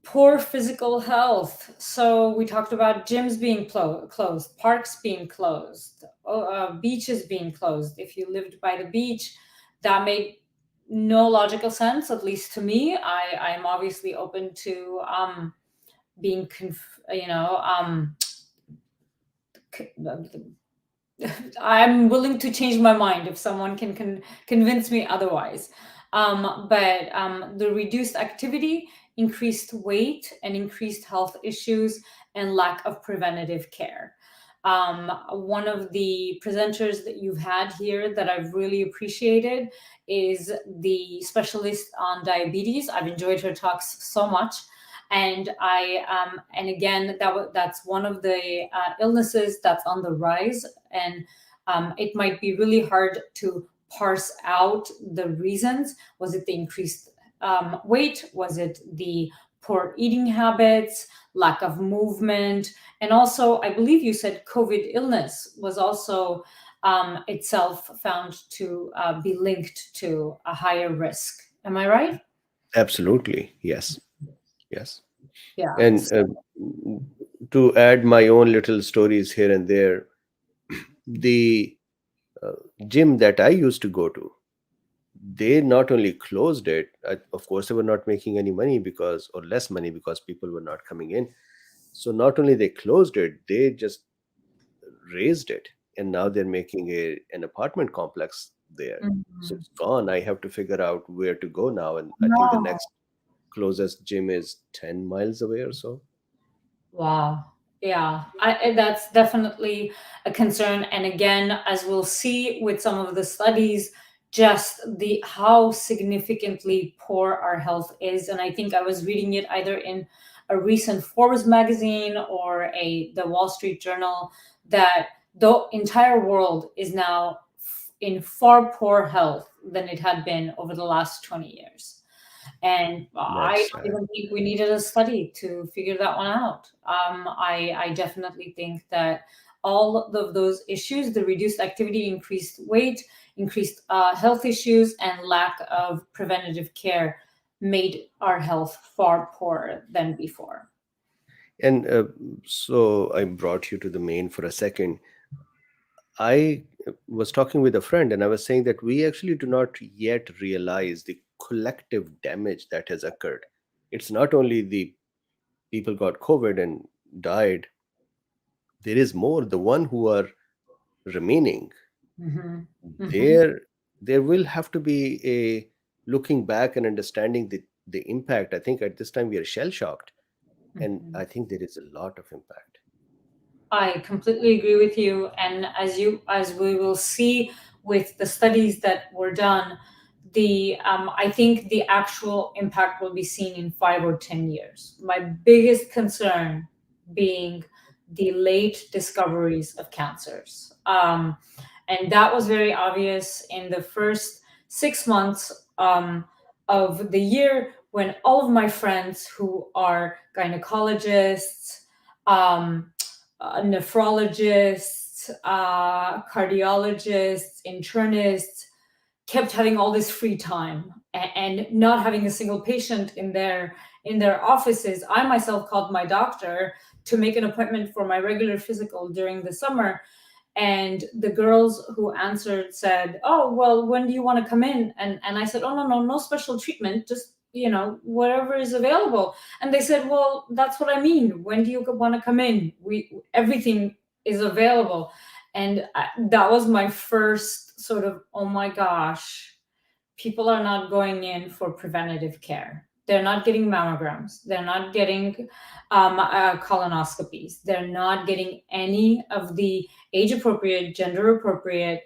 Poor physical health. So we talked about gyms being closed, parks being closed, beaches being closed. If you lived by the beach, that made no logical sense, at least to me. I'm obviously open to being, I'm willing to change my mind if someone can convince me otherwise. But the reduced activity, increased weight, and increased health issues and lack of preventative care. One of the presenters that you've had here that I've really appreciated is the specialist on diabetes. I've enjoyed her talks so much. And and again, that's one of the illnesses that's on the rise, and it might be really hard to parse out the reasons. Was it the increased weight? Was it the poor eating habits, lack of movement? And also, I believe you said COVID illness was also itself found to be linked to a higher risk. Am I right? Absolutely. Yes. Yes. Yeah. And to add my own little stories here and there, the gym that I used to go to, they not only closed it, of course, they were not making any money because, or less money because people were not coming in. So not only they closed it, they just raised it. And now they're making an apartment complex there. So Mhm. it's gone. I have to figure out where to go now. And I think the No. next closest gym is 10 miles away or so. Wow. Yeah, that's definitely a concern. And again, as we'll see with some of the studies, just the how significantly poor our health is. And I think I was reading it either in a recent Forbes magazine or the Wall Street Journal, that the entire world is now in far poor health than it had been over the last 20 years. And I That's don't sad. even think we needed a study to figure that one out. I definitely think that all of those issues, the reduced activity, increased weight, increased health issues, and lack of preventative care made our health far poorer than before. And so I brought you to the main for a second. I was talking with a friend and I was saying that we actually do not yet realize the collective damage that has occurred. It's not only the people got COVID and died, there is more. The one who are remaining, Hmm. Hmm. there there will have to be a looking back and understanding the impact. I think at this time we are shell shocked, and Hmm. I think there is a lot of impact. I completely agree with you. And as we will see with the studies that were done, I think the actual impact will be seen in 5 or 10 years. My biggest concern being the late discoveries of cancers. And that was very obvious in the first 6 months of the year, when all of my friends who are gynecologists, um, nephrologists, cardiologists, internists, kept having all this free time and not having a single patient in their offices. I myself called my doctor to make an appointment for my regular physical during the summer, and the girls who answered said, "Oh, well, when do you want to come in?" And I said, "Oh, no special treatment, just whatever is available." And they said, "Well, that's what I mean. When do you want to come in? We Everything is available." And that was my first sort of, oh my gosh, people are not going in for preventative care. They're not getting mammograms. They're not getting colonoscopies. They're not getting any of the age appropriate, gender appropriate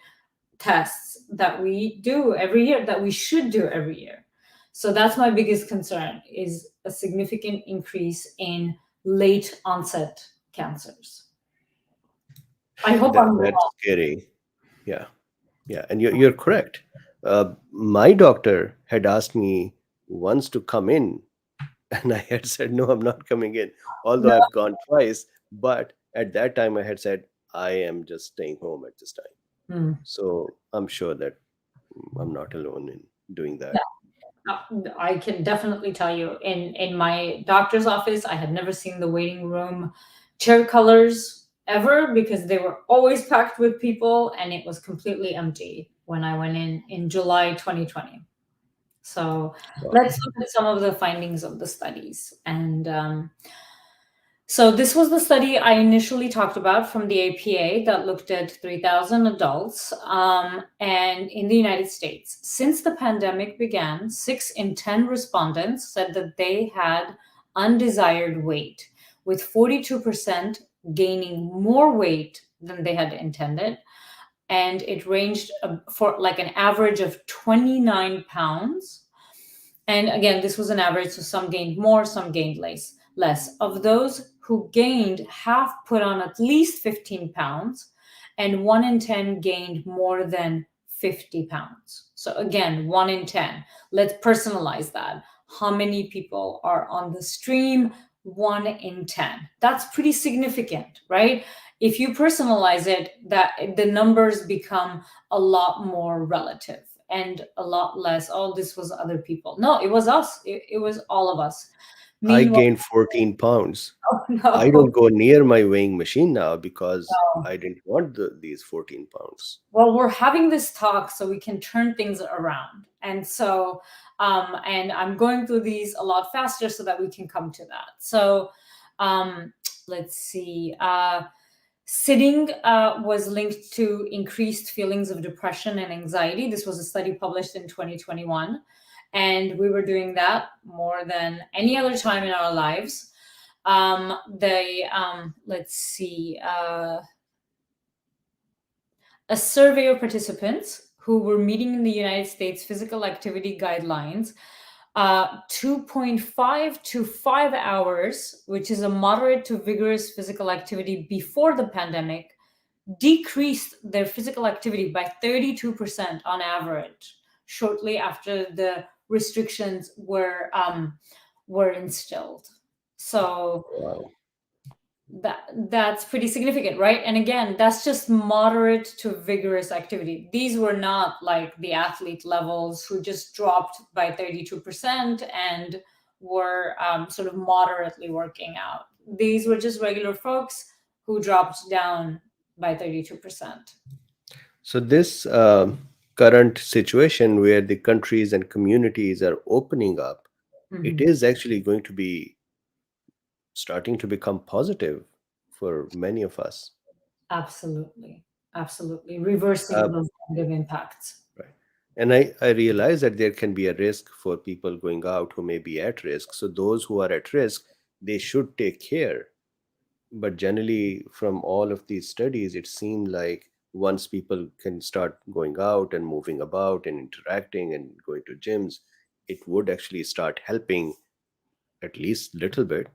tests that we do every year, that we should do every year. So that's my biggest concern, is a significant increase in late onset cancers. I hope I'm That's wrong. scary. Yeah, yeah, and you're correct. My doctor had asked me once to come in, and I had said no, I'm not coming in. Although No. I've gone twice, but at that time I had said I am just staying home at this time. Hmm. So I'm sure that I'm not alone in doing No. that. I can definitely tell you, in my doctor's office, I had never seen the waiting room chair colors ever, because they were always packed with people, and it was completely empty when I went in July 2020. So Wow. let's look at some of the findings of the studies. And so this was the study I initially talked about from the APA that looked at 3,000 adults, and in the United States. Since the pandemic began, 6 in 10 respondents said that they had undesired weight, with 42% gaining more weight than they had intended. And it ranged for like an average of 29 pounds. And again, this was an average, so some gained more, some gained less. Of those who gained, half put on at least 15 pounds, and 1 in 10 gained more than 50 pounds. So again, 1 in 10. Let's personalize that. How many people are on the stream? 1 in 10. That's pretty significant, right? If you personalize it, that the numbers become a lot more relative and a lot less, oh, this was other people. No, it was us. It was all of us. I Meanwhile, gained 14 pounds. I no, don't go near my weighing machine now because no. I didn't want these 14 pounds. Well, we're having this talk so we can turn things around. And so, and I'm going through these a lot faster so that we can come to that. So, let's see. Sitting was linked to increased feelings of depression and anxiety. This was a study published in 2021. And we were doing that more than any other time in our lives. Let's see. A survey of participants who were meeting in the United States physical activity guidelines, 2.5 to 5 hours, which is a moderate to vigorous physical activity before the pandemic, decreased their physical activity by 32% on average shortly after the restrictions were instilled. So Wow. that's pretty significant, right? And again, that's just moderate to vigorous activity. These were not like the athlete levels who just dropped by 32% and were sort of moderately working out. These were just regular folks who dropped down by 32%. So, this current situation where the countries and communities are opening up, it Mhm. is actually going to be starting to become positive for many of us. Absolutely. Absolutely. Reversing Uh, those negative impacts. right. And I realize that there can be a risk for people going out who may be at risk. So, those who are at risk, they should take care. But generally, from all of these studies, it seemed like once people can start going out and moving about and interacting and going to gyms, it would actually start helping at least little bit.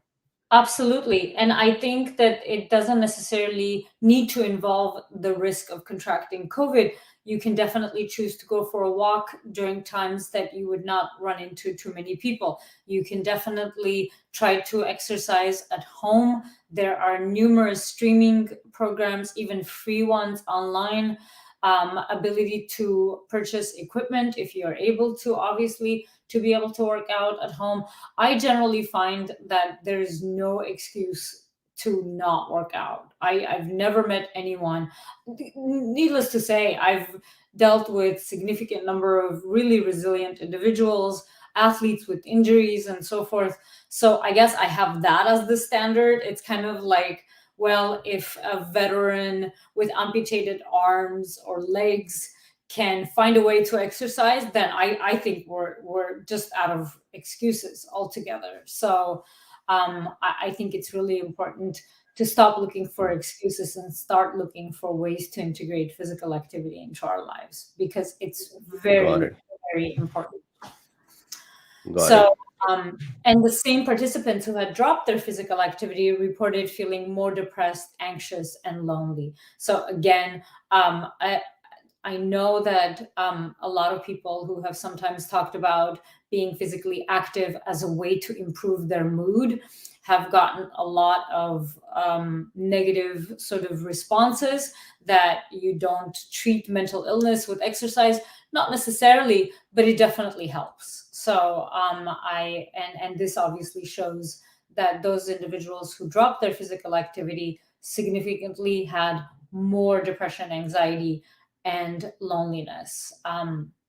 Absolutely. And I think that it doesn't necessarily need to involve the risk of contracting COVID. You can definitely choose to go for a walk during times that you would not run into too many people. You can definitely try to exercise at home. There are numerous streaming programs, even free ones online. Ability to purchase equipment if you're able to, obviously, to be able to work out at home. I generally find that there's no excuse to not work out. I've never met anyone. Needless to say, I've dealt with significant number of really resilient individuals, athletes with injuries and so forth. So I guess I have that as the standard. It's kind of like, well, if a veteran with amputated arms or legs can find a way to exercise, then I think we're just out of excuses altogether. So I think it's really important to stop looking for excuses and start looking for ways to integrate physical activity into our lives, because it's Got very, it. very important. Got it. So, and the same participants who had dropped their physical activity reported feeling more depressed, anxious, and lonely. So again, I know that a lot of people who have sometimes talked about being physically active as a way to improve their mood have gotten a lot of negative sort of responses, that you don't treat mental illness with exercise. Not necessarily, but it definitely helps. So and this obviously shows that those individuals who dropped their physical activity significantly had more depression, anxiety, and loneliness.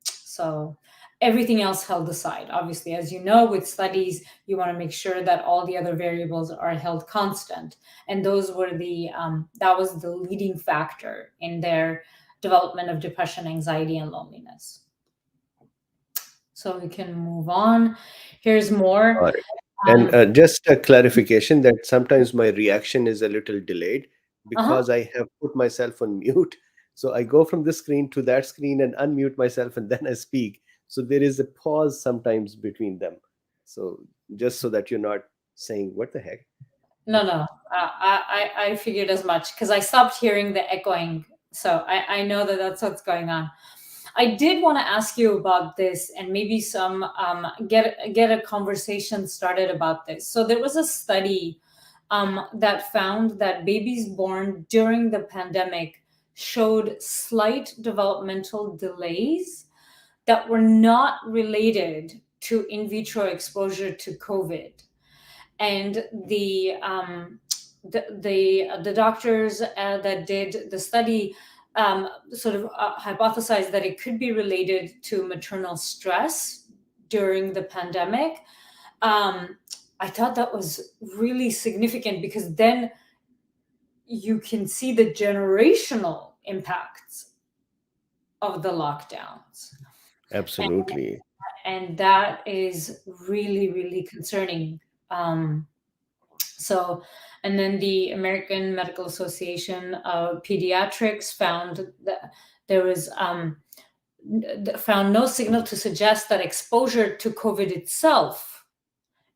So everything else held aside. Obviously, as you know, with studies, you want to make sure that all the other variables are held constant, and those were that was the leading factor in their development of depression, anxiety, and loneliness. So we can move on. Here's more. Got it. And Um, just a clarification that sometimes my reaction is a little delayed uh-huh. because I have put myself on mute. So I go from this screen to that screen and unmute myself and then I speak. So there is a pause sometimes between them. So just so that you're not saying, what the heck? No, no. I figured as much because I stopped hearing the echoing. So I know that that's what's going on. I did want to ask you about this, and maybe some get a conversation started about this. So there was a study that found that babies born during the pandemic showed slight developmental delays that were not related to in vitro exposure to COVID. And the doctors that did the study sort of hypothesized that it could be related to maternal stress during the pandemic. Um, I thought that was really significant, because then you can see the generational impacts of the lockdowns. Absolutely. And that is really, really concerning. Um, So, and then the American Medical Association of Pediatrics found that there was found no signal to suggest that exposure to COVID itself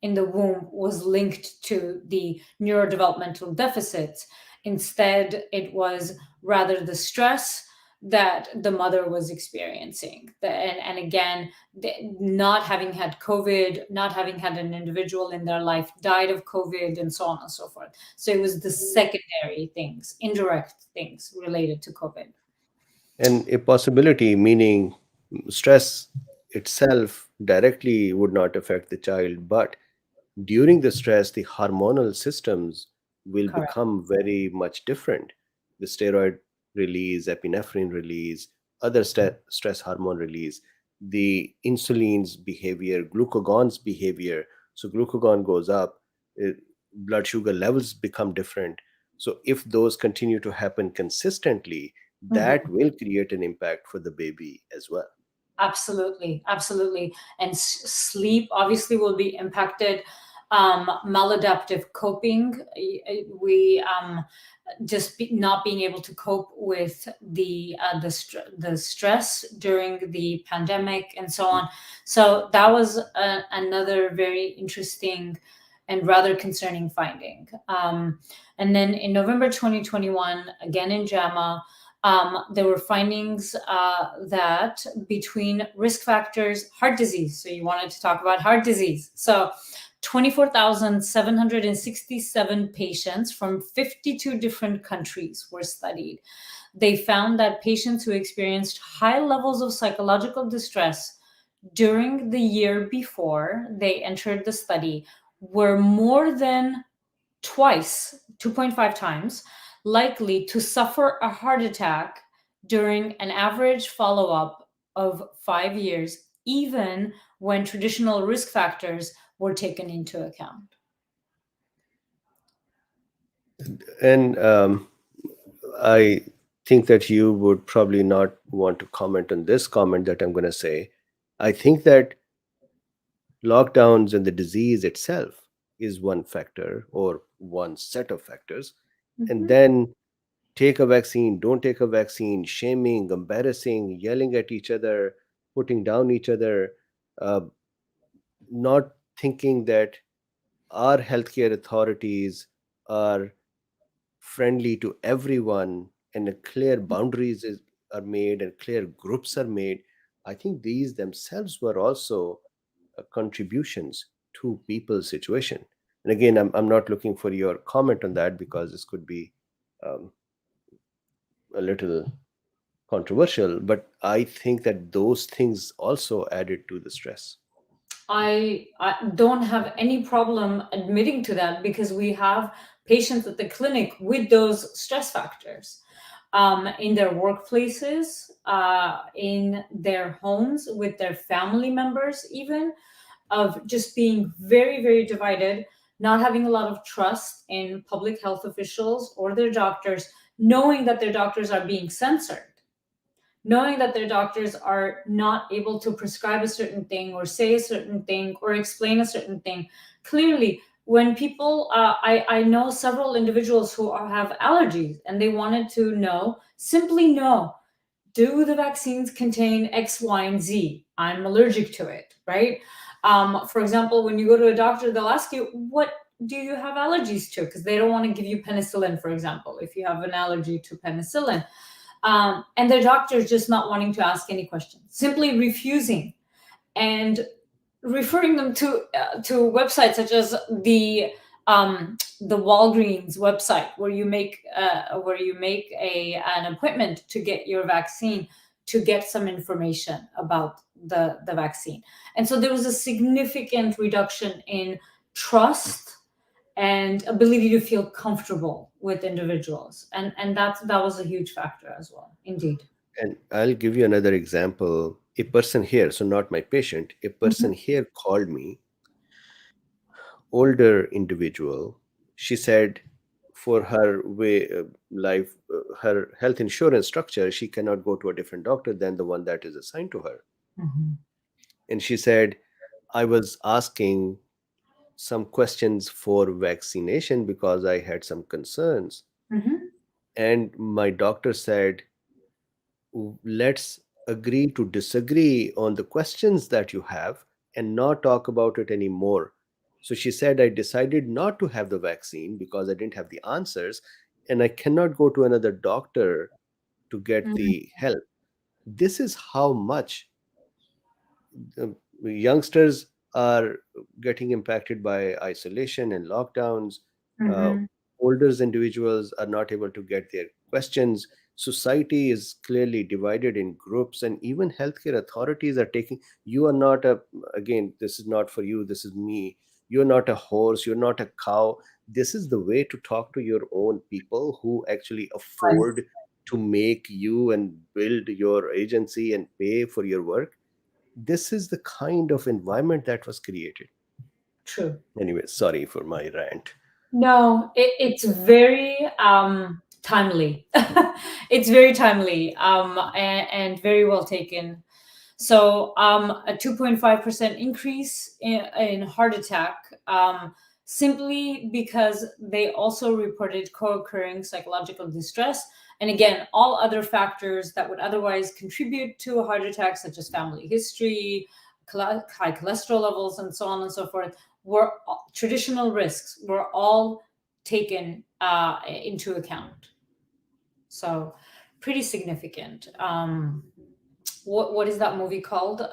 in the womb was linked to the neurodevelopmental deficits. Instead, it was rather the stress that the mother was experiencing. And again, not having had COVID, not having had an individual in their life died of COVID, and so on and so forth. So it was the secondary things, indirect things related to COVID. And a possibility, meaning stress itself directly would not affect the child, but during the stress, the hormonal systems will Correct. become very much different. The steroid release, epinephrine release, other stress hormone release, the insulin's behavior, glucagon's behavior. So glucagon goes up, blood sugar levels become different. So if those continue to happen consistently, that Mhm. will create an impact for the baby as well. Absolutely, absolutely. And sleep obviously will be impacted. maladaptive coping. We just not being able to cope with the stress during the pandemic and so on. So that was another very interesting and rather concerning finding. And then in November 2021, again in JAMA, there were findings that between risk factors, heart disease. So you wanted to talk about heart disease. So 24,767 patients from 52 different countries were studied. They found that patients who experienced high levels of psychological distress during the year before they entered the study were more than twice, 2.5 times, likely to suffer a heart attack during an average follow-up of 5 years, even when traditional risk factors were taken into account. And I think that you would probably not want to comment on this comment that I'm going to say. I think that lockdowns and the disease itself is one factor or one set of factors. And then take a vaccine, don't take a vaccine, shaming, embarrassing, yelling at each other, putting down each other, uh, not thinking that our healthcare authorities are friendly to everyone and a clear boundaries are made and clear groups are made. I think these themselves were also contributions to people's situation. And again, I'm not looking for your comment on that because this could be um, a little controversial, but I think that those things also added to the stress. I don't have any problem admitting to that because we have patients at the clinic with those stress factors in their workplaces, in their homes, with their family members, even of just being very, very divided, not having a lot of trust in public health officials or their doctors, knowing that their doctors are being censored, knowing that their doctors are not able to prescribe a certain thing or say a certain thing or explain a certain thing clearly. When people, I know several individuals who have allergies and they wanted to know, simply know, do the vaccines contain X, Y, and Z? I'm allergic to it, right? For example, when you go to a doctor, they'll ask you, what do you have allergies to? Because they don't want to give you penicillin, for example, if you have an allergy to penicillin. And their doctors just not wanting to ask any questions, simply refusing and referring them to websites such as the Walgreens website, where you make an appointment to get your vaccine, to get some information about the vaccine. And so there was a significant reduction in trust and ability to feel comfortable with individuals, and that was a huge factor as well, indeed. And I'll give you another example. A person here, so not my patient, a person Mhm. here called me, older individual. She said for her way life, her health insurance structure, she cannot go to a different doctor than the one that is assigned to her. Mhm. And she said, I was asking some questions for vaccination because I had some concerns. Mhm. And my doctor said, let's agree to disagree on the questions that you have and not talk about it anymore. So she said, I decided not to have the vaccine because I didn't have the answers and I cannot go to another doctor to get Mhm. the help. This is how much the youngsters are getting impacted by isolation and lockdowns. Uh, Mhm. Older individuals are not able to get their questions. Society is clearly divided in groups, and even healthcare authorities are taking. You are not a, again, this is not for you, this is me. You're not a horse, you're not a cow. This is the way to talk to your own people who actually Right. afford to make you and build your agency and pay for your work. This is the kind of environment that was created. True. Anyway, sorry for my rant. No, it's very timely. It's very timely, and very well taken. So a 2.5% increase in heart attack, simply because they also reported co-occurring psychological distress. And again, all other factors that would otherwise contribute to a heart attack, such as family history, high cholesterol levels, and so on and so forth, were traditional risks, were all taken into account. So pretty significant. What is that movie called?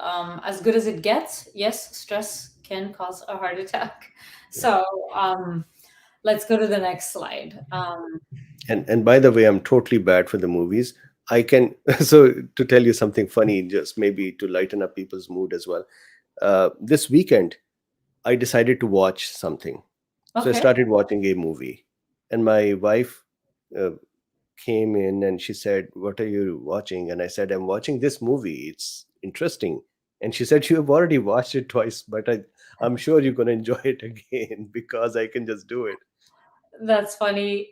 As Good as It Gets. Yes, stress can cause a heart attack. So let's go to the next slide. And by the way, I'm totally bad for the movies. I can so to tell you something funny, just maybe to lighten up people's mood as well. This weekend, I decided to watch something. So I Okay, started watching a movie, and my wife uh, came in and she said, "What are you watching?" And I said, "I'm watching this movie. It's interesting." And she said, "You have already watched it twice, but I'm sure you're going to enjoy it again because I can just do it." that's funny.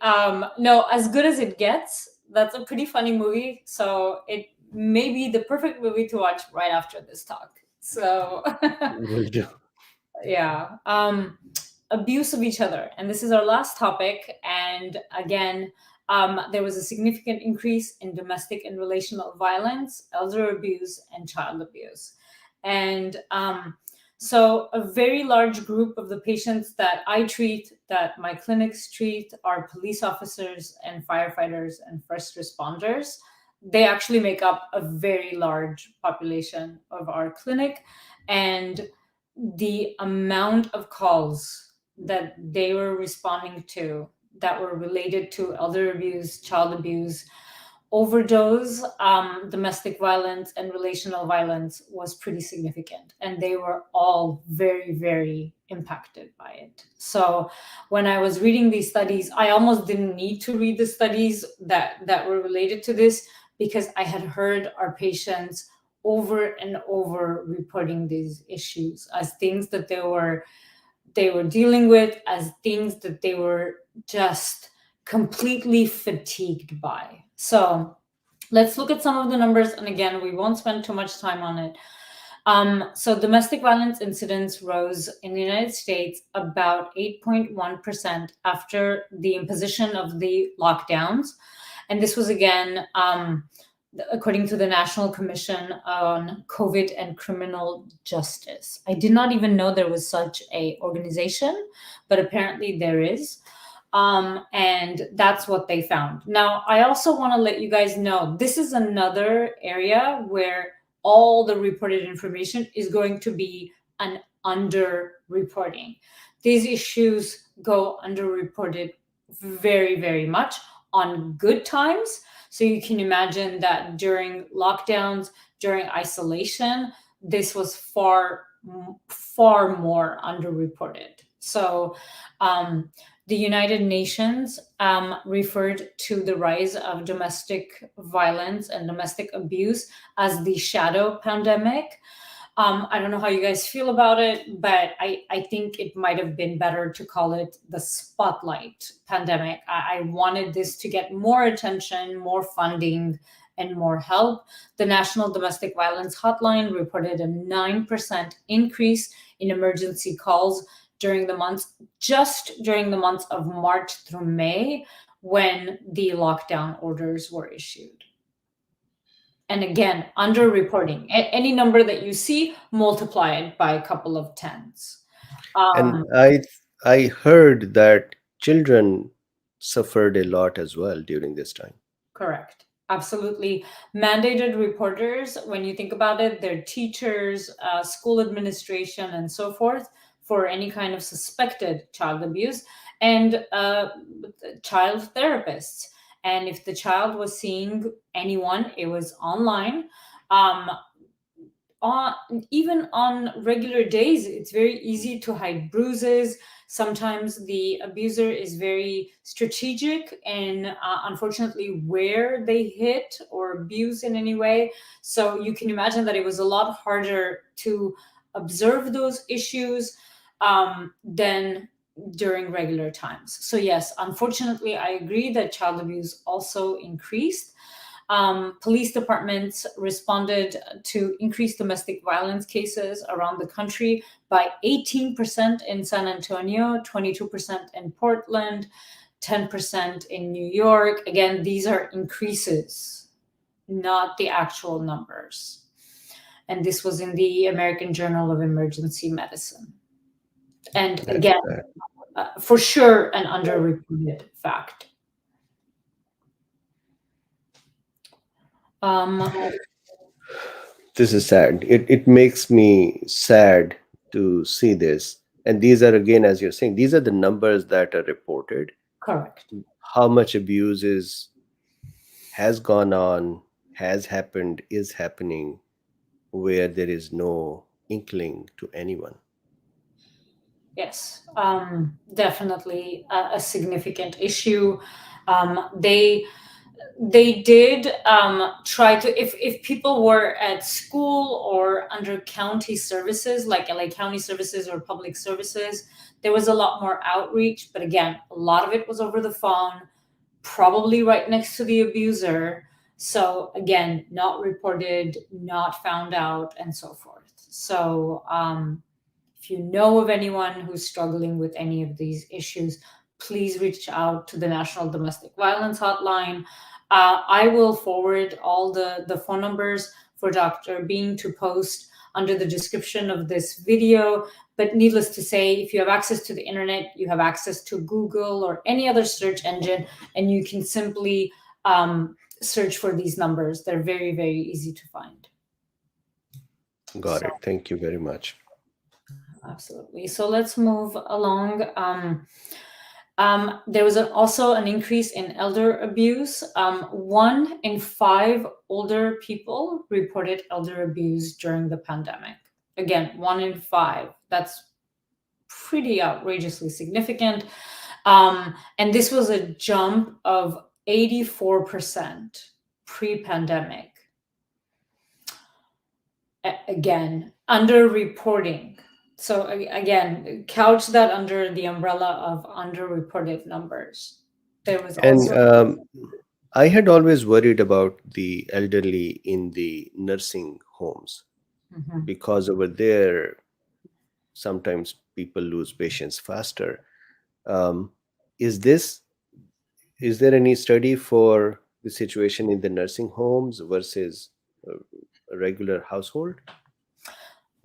No, As Good as It Gets. That's a pretty funny movie. So it may be the perfect movie to watch right after this talk. So Will do. yeah. Abuse of each other, and this is our last topic. And again, there was a significant increase in domestic and relational violence, elder abuse, and child abuse. And so a very large group of the patients that I treat, that my clinics treat, are police officers and firefighters and first responders. They actually make up a very large population of our clinic. And the amount of calls that they were responding to that were related to elder abuse, child abuse, overdose, domestic violence, and relational violence was pretty significant. And they were all very, very impacted by it. So when I was reading these studies, I almost didn't need to read the studies that were related to this, because I had heard our patients over and over reporting these issues as things that they were dealing with, as things that they were just completely fatigued by. So let's look at some of the numbers. And again, we won't spend too much time on it. So domestic violence incidents rose in the United States about 8.1% after the imposition of the lockdowns. And this was again, according to the National Commission on COVID and Criminal Justice. I did not even know there was such a organization, but apparently there is. And that's what they found. Now, I also want to let you guys know this is another area where all the reported information is going to be an under-reporting. These issues go underreported very, very much on good times. So you can imagine that during lockdowns, during isolation, this was far, far more underreported. So the United Nations referred to the rise of domestic violence and domestic abuse as the shadow pandemic. I don't know how you guys feel about it, but I think it might have been better to call it the spotlight pandemic. I wanted this to get more attention, more funding, and more help. The National Domestic Violence Hotline reported a 9% increase in emergency calls during the months of March through May, when the lockdown orders were issued. And again, underreporting. Any number that you see, multiply it by a couple of tens. And Um, I heard that children suffered a lot as well during this time. Correct. Absolutely. Mandated reporters, when you think about it, they're teachers, school administration, and so forth, for any kind of suspected child abuse, and child therapists. And if the child was seeing anyone, it was online. Um, on Even on regular days, it's very easy to hide bruises. Sometimes the abuser is very strategic and unfortunately where they hit or abuse in any way. So you can imagine that it was a lot harder to observe those issues than during regular times. So yes, unfortunately, I agree that child abuse also increased. Police departments responded to increased domestic violence cases around the country by 18% in San Antonio, 22% in Portland, 10% in New York. Again, these are increases, not the actual numbers. And this was in the American Journal of Emergency Medicine. And That's again, sad. for sure, an underreported fact. This is sad. It makes me sad to see this. And these are, again, as you're saying, these are the numbers that are reported. Correct. How much abuse has gone on, has happened, is happening, where there is no inkling to anyone. Yes, definitely a significant issue. They did try to, if people were at school or under county services, like LA County Services or public services, there was a lot more outreach. But again, a lot of it was over the phone, probably right next to the abuser. So again, not reported, not found out, and so forth. So if you know of anyone who's struggling with any of these issues, please reach out to the National Domestic Violence Hotline. I will forward all the phone numbers for Dr. Bean to post under the description of this video. But needless to say, if you have access to the internet, you have access to Google or any other search engine, and you can simply search for these numbers. They're very, very easy to find. Got it. Thank you very much. Absolutely. So let's move along. There was also an increase in elder abuse. 1 in 5 older people reported elder abuse during the pandemic. Again, 1 in 5. That's pretty outrageously significant. And this was a jump of 84% pre-pandemic. Again, underreporting. So again, couch that under the umbrella of underreported numbers. There was And also I had always worried about the elderly in the nursing homes Mhm. because over there, sometimes people lose patience faster. Um, is there any study for the situation in the nursing homes versus a regular household?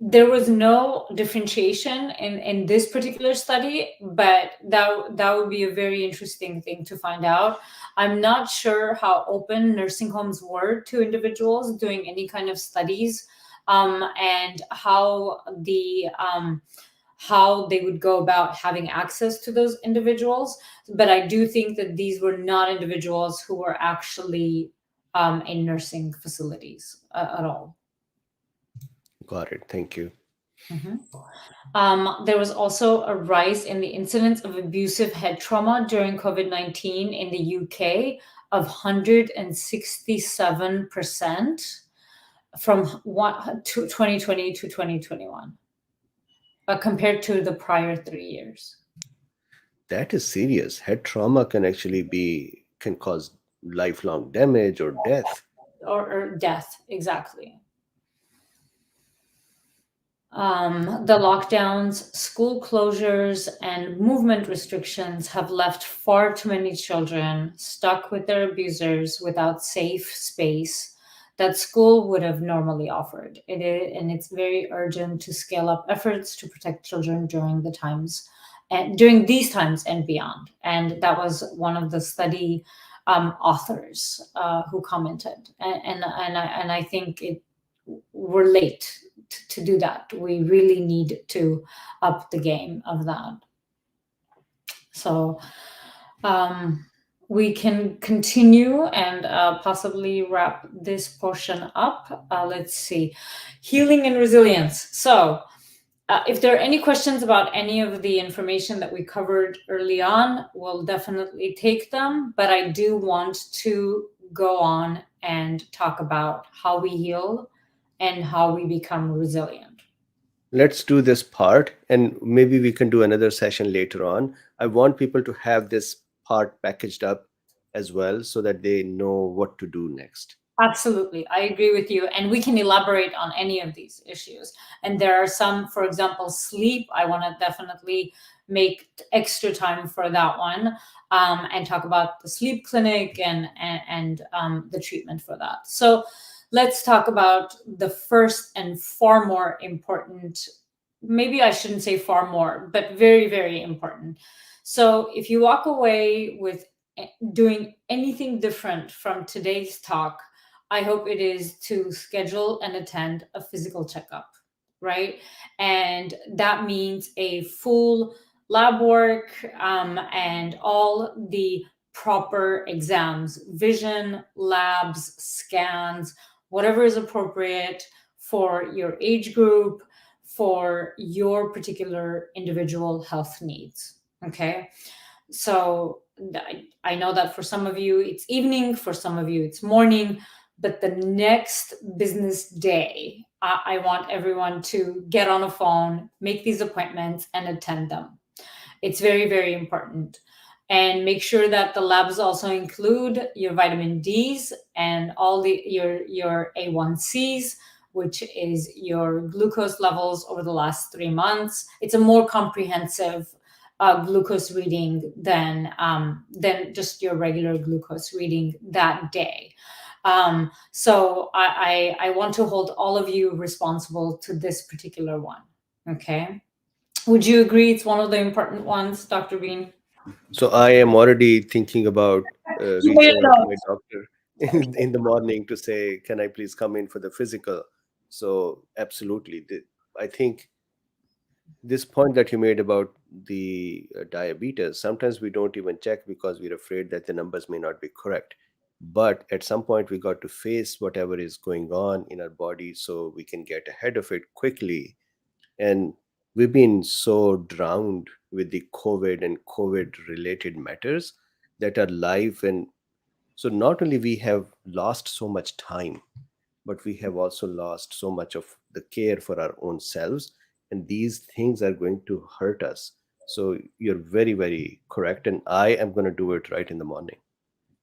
There was no differentiation in this particular study, but that would be a very interesting thing to find out. I'm not sure how open nursing homes were to individuals doing any kind of studies, and how they would go about having access to those individuals. But I do think that these were not individuals who were actually in nursing facilities at all. Got it. Thank you. There was also a rise in the incidence of abusive head trauma during COVID-19 in the UK of 167% from 2020 to 2021, compared to the prior 3 years. That is serious. Head trauma can cause lifelong damage or death. Or death, exactly. The lockdowns, school closures, and movement restrictions have left far too many children stuck with their abusers without safe space that school would have normally offered. And it's very urgent to scale up efforts to protect children during these times and beyond. And that was one of the study authors who commented. And I think we're late to do that. We really need to up the game of that. So we can continue and possibly wrap this portion up. Let's see. Healing and resilience. So if there are any questions about any of the information that we covered early on, we'll definitely take them. But I do want to go on and talk about how we heal and how we become resilient. Let's do this part, and maybe we can do another session later on. I want people to have this part packaged up as well, so that they know what to do next? Absolutely. I agree with you. And we can elaborate on any of these issues. And there are some, for example, sleep. I want to definitely make extra time for that one, and talk about the sleep clinic and the treatment for that. So let's talk about the first and far more important, maybe I shouldn't say far more, but very, very important. So if you walk away with doing anything different from today's talk, I hope it is to schedule and attend a physical checkup, right? And that means a full lab work, and all the proper exams, vision, labs, scans, whatever is appropriate for your age group, for your particular individual health needs. Okay. So I know that for some of you it's evening, for some of you it's morning, but the next business day, I want everyone to get on a phone, make these appointments, and attend them. It's very, very important. And make sure that the labs also include your vitamin Ds and all your A1Cs, which is your glucose levels over the last 3 months. It's a more comprehensive glucose reading than just your regular glucose reading that day. So I want to hold all of you responsible to this particular one. Okay. Would you agree it's one of the important ones, Dr. Bean? So I am already thinking about You made reaching a out to note. my doctor in the morning to say, can I please come in for the physical? So absolutely. I think this point that you made about the diabetes, sometimes we don't even check because we're afraid that the numbers may not be correct. But at some point, we got to face whatever is going on in our body so we can get ahead of it quickly. And we've been so drowned with the COVID and COVID related matters that our life, and so not only we have lost so much time, but we have also lost so much of the care for our own selves, and these things are going to hurt us. So you're very, very correct, and I am going to do it right in the morning.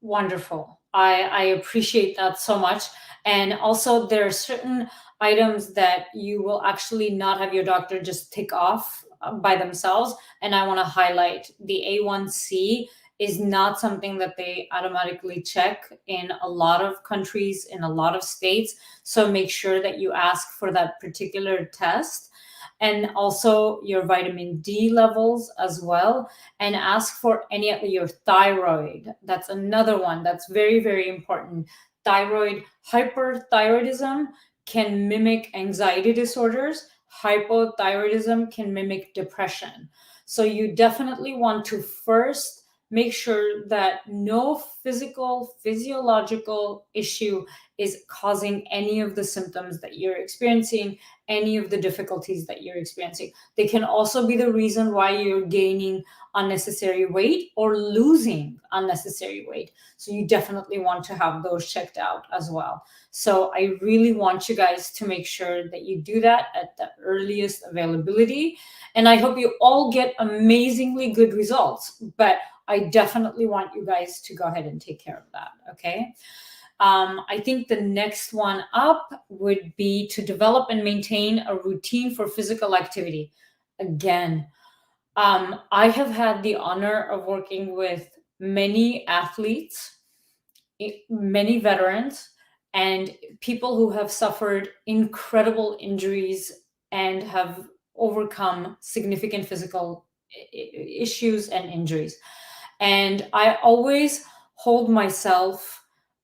Wonderful. I appreciate that so much. And also, there are certain items that you will actually not have your doctor just tick off by themselves. And I want to highlight the A1C is not something that they automatically check in a lot of countries, in a lot of states. So make sure that you ask for that particular test, and also your vitamin D levels as well, and ask for any of your thyroid. That's another one that's very, very important. Thyroid hyperthyroidism can mimic anxiety disorders. Hypothyroidism can mimic depression. So you definitely want to first make sure that no physiological issue is causing any of the symptoms that you're experiencing, any of the difficulties that you're experiencing. They can also be the reason why you're gaining unnecessary weight or losing unnecessary weight. So you definitely want to have those checked out as well. So I really want you guys to make sure that you do that at the earliest availability. And I hope you all get amazingly good results, but I definitely want you guys to go ahead and take care of that. Okay. I think the next one up would be to develop and maintain a routine for physical activity. Again, I have had the honor of working with many athletes, many veterans, and people who have suffered incredible injuries and have overcome significant physical issues and injuries. And I always hold myself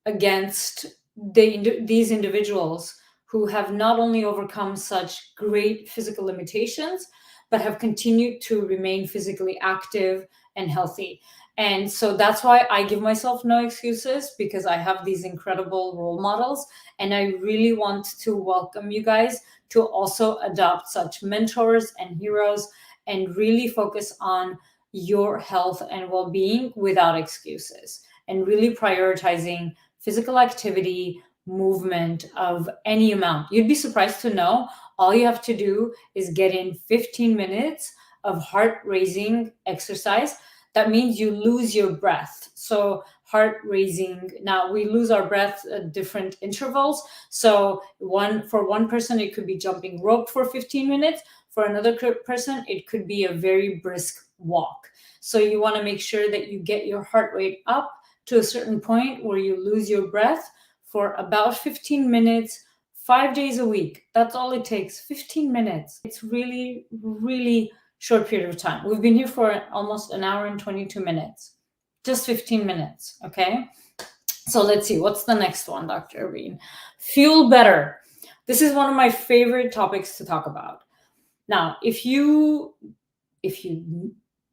against these individuals who have not only overcome such great physical limitations, but have continued to remain physically active and healthy. And so that's why I give myself no excuses, because I have these incredible role models. And I really want to welcome you guys to also adopt such mentors and heroes and really focus on your health and well-being without excuses, and really prioritizing physical activity, movement of any amount. You'd be surprised to know all you have to do is get in 15 minutes of heart-raising exercise. that means you lose your breath. So heart raising. Now we lose our breath at different intervals. So for one person, it could be jumping rope for 15 minutes. For another person, it could be a very brisk walk. So you want to make sure that you get your heart rate up to a certain point where you lose your breath for about 15 minutes, 5 days a week. That's all it takes, 15 minutes. It's really, really short period of time. We've been here for almost an hour and 22 minutes, just 15 minutes, okay? So let's see, what's the next one, Dr. Drbeen? Fuel better. This is one of my favorite topics to talk about. Now, if you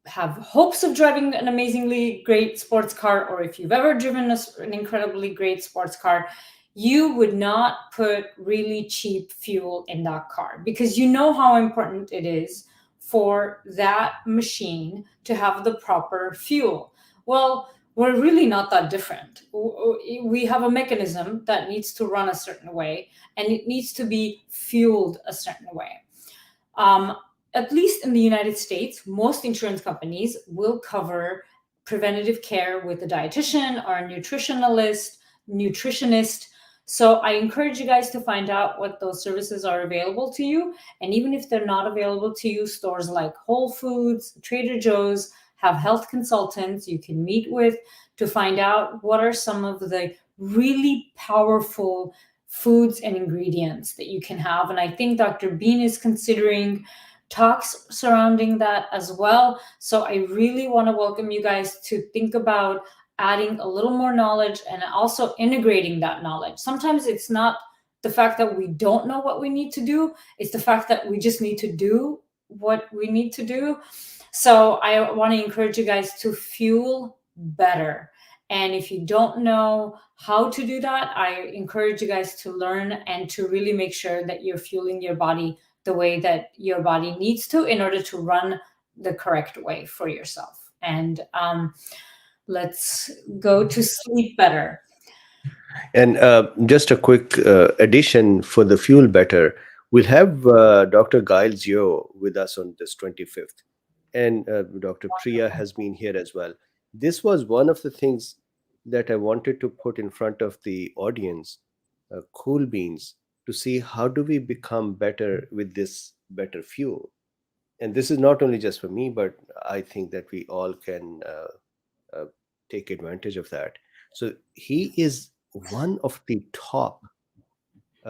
have hopes of driving an amazingly great sports car, or if you've ever driven an incredibly great sports car, you would not put really cheap fuel in that car, because you know how important it is for that machine to have the proper fuel. Well, we're really not that different. We have a mechanism that needs to run a certain way, and it needs to be fueled a certain way. At least in the United States, most insurance companies will cover preventative care with a dietitian or a nutritionist. So I encourage you guys to find out what those services are available to you. And even if they're not available to you, stores like Whole Foods, Trader Joe's have health consultants you can meet with to find out what are some of the really powerful foods and ingredients that you can have. And I think Dr. Drbeen is considering talks surrounding that as well. So I really want to welcome you guys to think about adding a little more knowledge and also integrating that knowledge. Sometimes it's not the fact that we don't know what we need to do, it's the fact that we just need to do what we need to do. So I want to encourage you guys to fuel better. And if you don't know how to do that, I encourage you guys to learn and to really make sure that you're fueling your body the way that your body needs to in order to run the correct way for yourself. And let's go to sleep better. And just a quick addition for the fuel better, we'll have Dr. Giles Yo with us on this 25th. And Dr. Priya has been here as well. This was one of the things that I wanted to put in front of the audience, cool beans, to see how do we become better with this better fuel. And this is not only just for me, but I think that we all can take advantage of that. So he is one of the top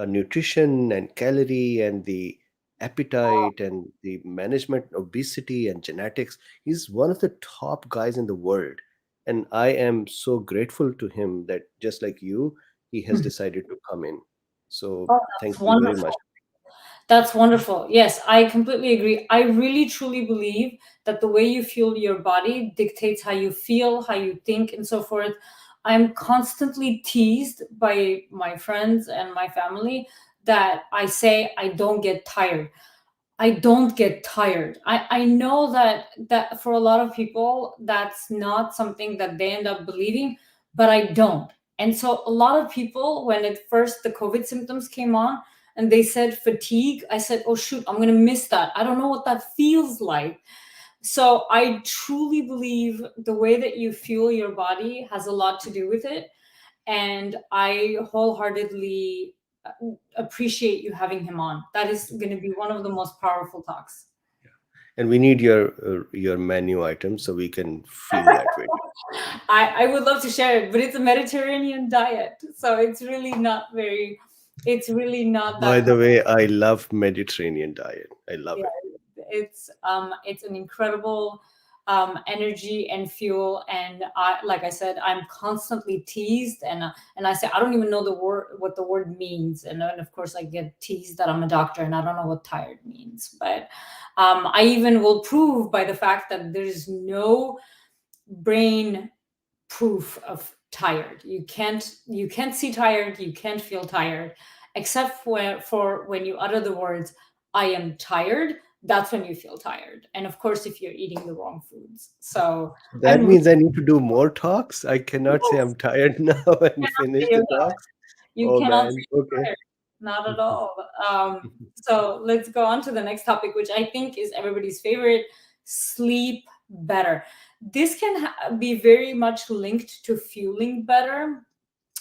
nutrition and calorie and the appetite and the management obesity and genetics. He's one of the top guys in the world, and I am so grateful to him that just like you, he has decided to come in. So Oh, thank that's you very much. wonderful. That's wonderful. Yes, I completely agree. I really truly believe that the way you fuel your body dictates how you feel, how you think, and so forth. I'm constantly teased by my friends and my family that I say I don't get tired. I don't get tired. I know that for a lot of people, that's not something that they end up believing, but I don't. And so a lot of people, when at first the COVID symptoms came on and they said fatigue, I said, oh shoot, I'm going to miss that. I don't know what that feels like. So I truly believe the way that you fuel your body has a lot to do with it. And I wholeheartedly appreciate you having him on. That is going to be one of the most powerful talks. And we need your menu items so we can feel that way. I would love to share it, but it's a Mediterranean diet, so it's really not By that. the way, I love Mediterranean diet. I love it. It's an incredible energy and fuel. And like I said, I'm constantly teased, and I say I don't even know what the word means, and then of course I get teased that I'm a doctor and I don't know what tired means. But I even will prove by the fact that there's no brain proof of tired. You can't see tired, you can't feel tired, except for when you utter the words I am tired. That's when you feel tired, and of course if you're eating the wrong foods. So That means I need to do more talks. I cannot say I'm tired now and finish the talks. you Oh cannot man. say Okay. tired, not at all. So let's go on to the next topic, which I think is everybody's favorite: sleep better. This can be very much linked to feeling better.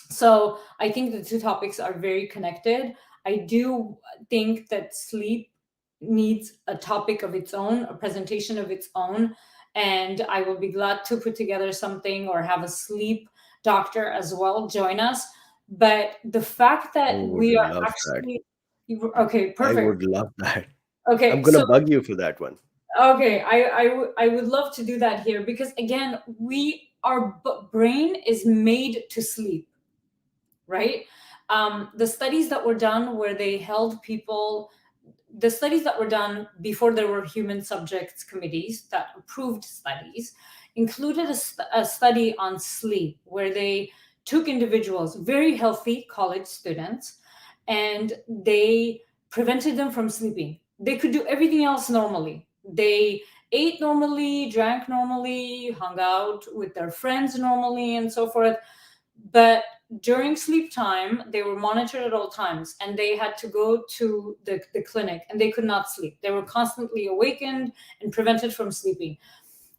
So I think the two topics are very connected. I do think that sleep needs a topic of its own, a presentation of its own. And I will be glad to put together something or have a sleep doctor as well join us. But the fact I that would we are love that. actually, okay, I perfect. would love that. I'm Okay, gonna so bug you for that one. okay, I would love to do that here because again, our brain is made to sleep, right? The studies that were done where they held people, the studies that were done before there were human subjects committees that approved studies, included a study on sleep where they took individuals, very healthy college students, and they prevented them from sleeping. They could do everything else normally. They ate normally, drank normally, hung out with their friends normally, and so forth. But during sleep time, they were monitored at all times and they had to go to the clinic and they could not sleep. They were constantly awakened and prevented from sleeping.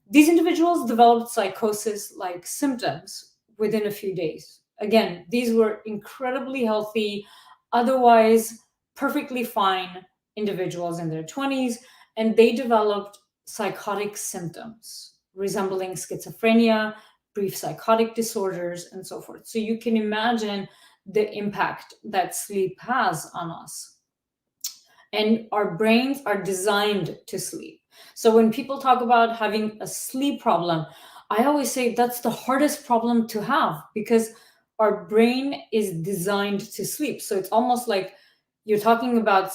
These individuals developed psychosis like symptoms within a few days. Again, these were incredibly healthy, otherwise perfectly fine individuals in their 20s, and they developed psychotic symptoms resembling schizophrenia, brief psychotic disorders, and so forth. So you can imagine the impact that sleep has on us. And our brains are designed to sleep. So when people talk about having a sleep problem, I always say that's the hardest problem to have because our brain is designed to sleep. So it's almost like you're talking about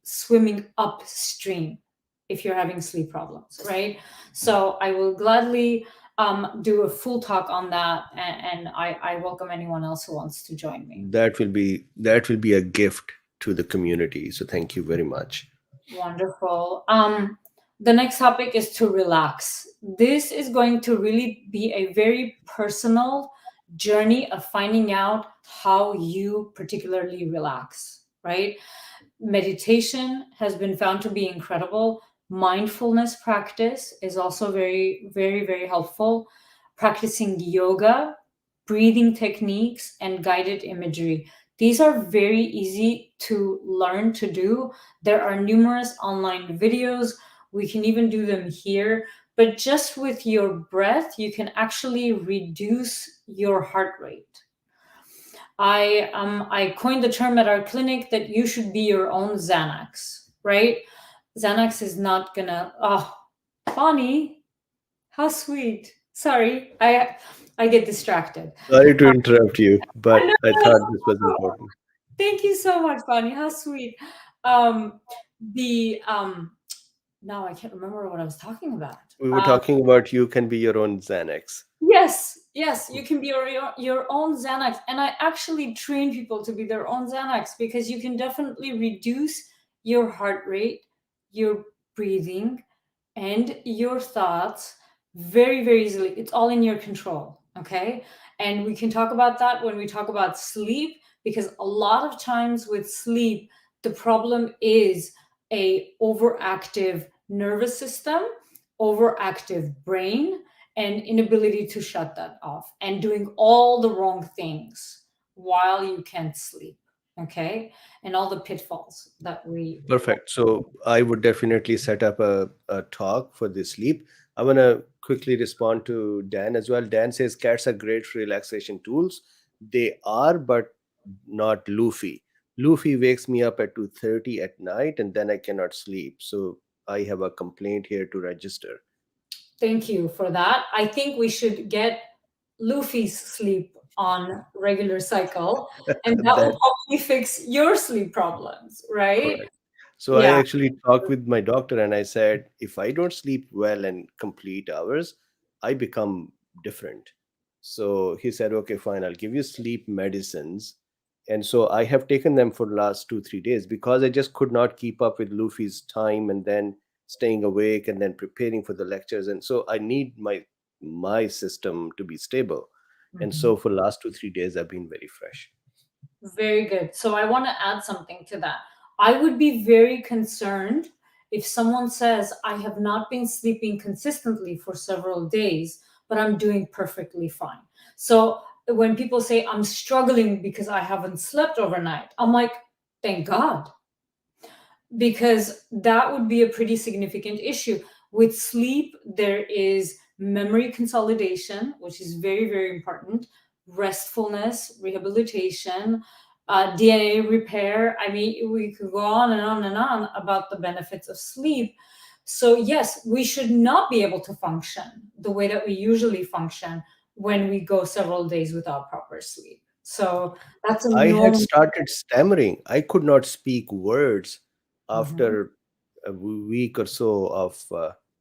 swimming upstream if you're having sleep problems, right? So I will gladly do a full talk on that, and I welcome anyone else who wants to join me. That will be a gift to the community. So thank you very much. Wonderful. The next topic is to relax. This is going to really be a very personal journey of finding out how you particularly relax, right? Meditation has been found to be incredible. Mindfulness practice is also very, very, very helpful. Practicing yoga, breathing techniques, and guided imagery. These are very easy to learn to do. There are numerous online videos. We can even do them here. But just with your breath, you can actually reduce your heart rate. I coined the term at our clinic that you should be your own Xanax, right? Xanax is not gonna. Oh, Bonnie, how sweet. Sorry, I get distracted. Sorry to interrupt you, I but know, I thought this was important. thank you so much, Bonnie. How sweet. Um, the Now I can't remember what I was talking about. We were talking about you can be your own Xanax. Yes, yes, you can be your own Xanax. And I actually train people to be their own Xanax because you can definitely reduce your heart rate, your breathing, and your thoughts very, very easily. It's all in your control. Okay. And we can talk about that when we talk about sleep, because a lot of times with sleep, the problem is a overactive nervous system, overactive brain, and inability to shut that off and doing all the wrong things while you can't sleep. Okay. And all the pitfalls that we Perfect. So I would definitely set up a talk for this sleep. I want to quickly respond to Dan as well. Dan says cats are great for relaxation tools. They are, but not Luffy. Luffy wakes me up at 2:30 at night and then I cannot sleep. So I have a complaint here to register. Thank you for that. I think we should get Luffy's sleep on regular cycle, and that will That probably fix your sleep problems, right? correct. So I Yeah. actually talked with my doctor and I said, if I don't sleep well and complete hours, I become different. So he said, okay, fine, I'll give you sleep medicines. And so I have taken them for the last 2, 3 days because I just could not keep up with Luffy's time and then staying awake and then preparing for the lectures. And so I need my system to be stable. And Mhm. so for the last 2, 3 days, I've been very fresh. Very good. So I want to add something to that. I would be very concerned if someone says, I have not been sleeping consistently for several days, but I'm doing perfectly fine. So when people say, I'm struggling because I haven't slept overnight, I'm like, thank God, because that would be a pretty significant issue. With sleep, there is memory consolidation, which is very, very important, restfulness, rehabilitation, DNA repair. I mean, we could go on and on and on about the benefits of sleep. So, yes, we should not be able to function the way that we usually function when we go several days without proper sleep. So, that's a I had normal. started stammering. I could not speak words Mhm. after a week or so of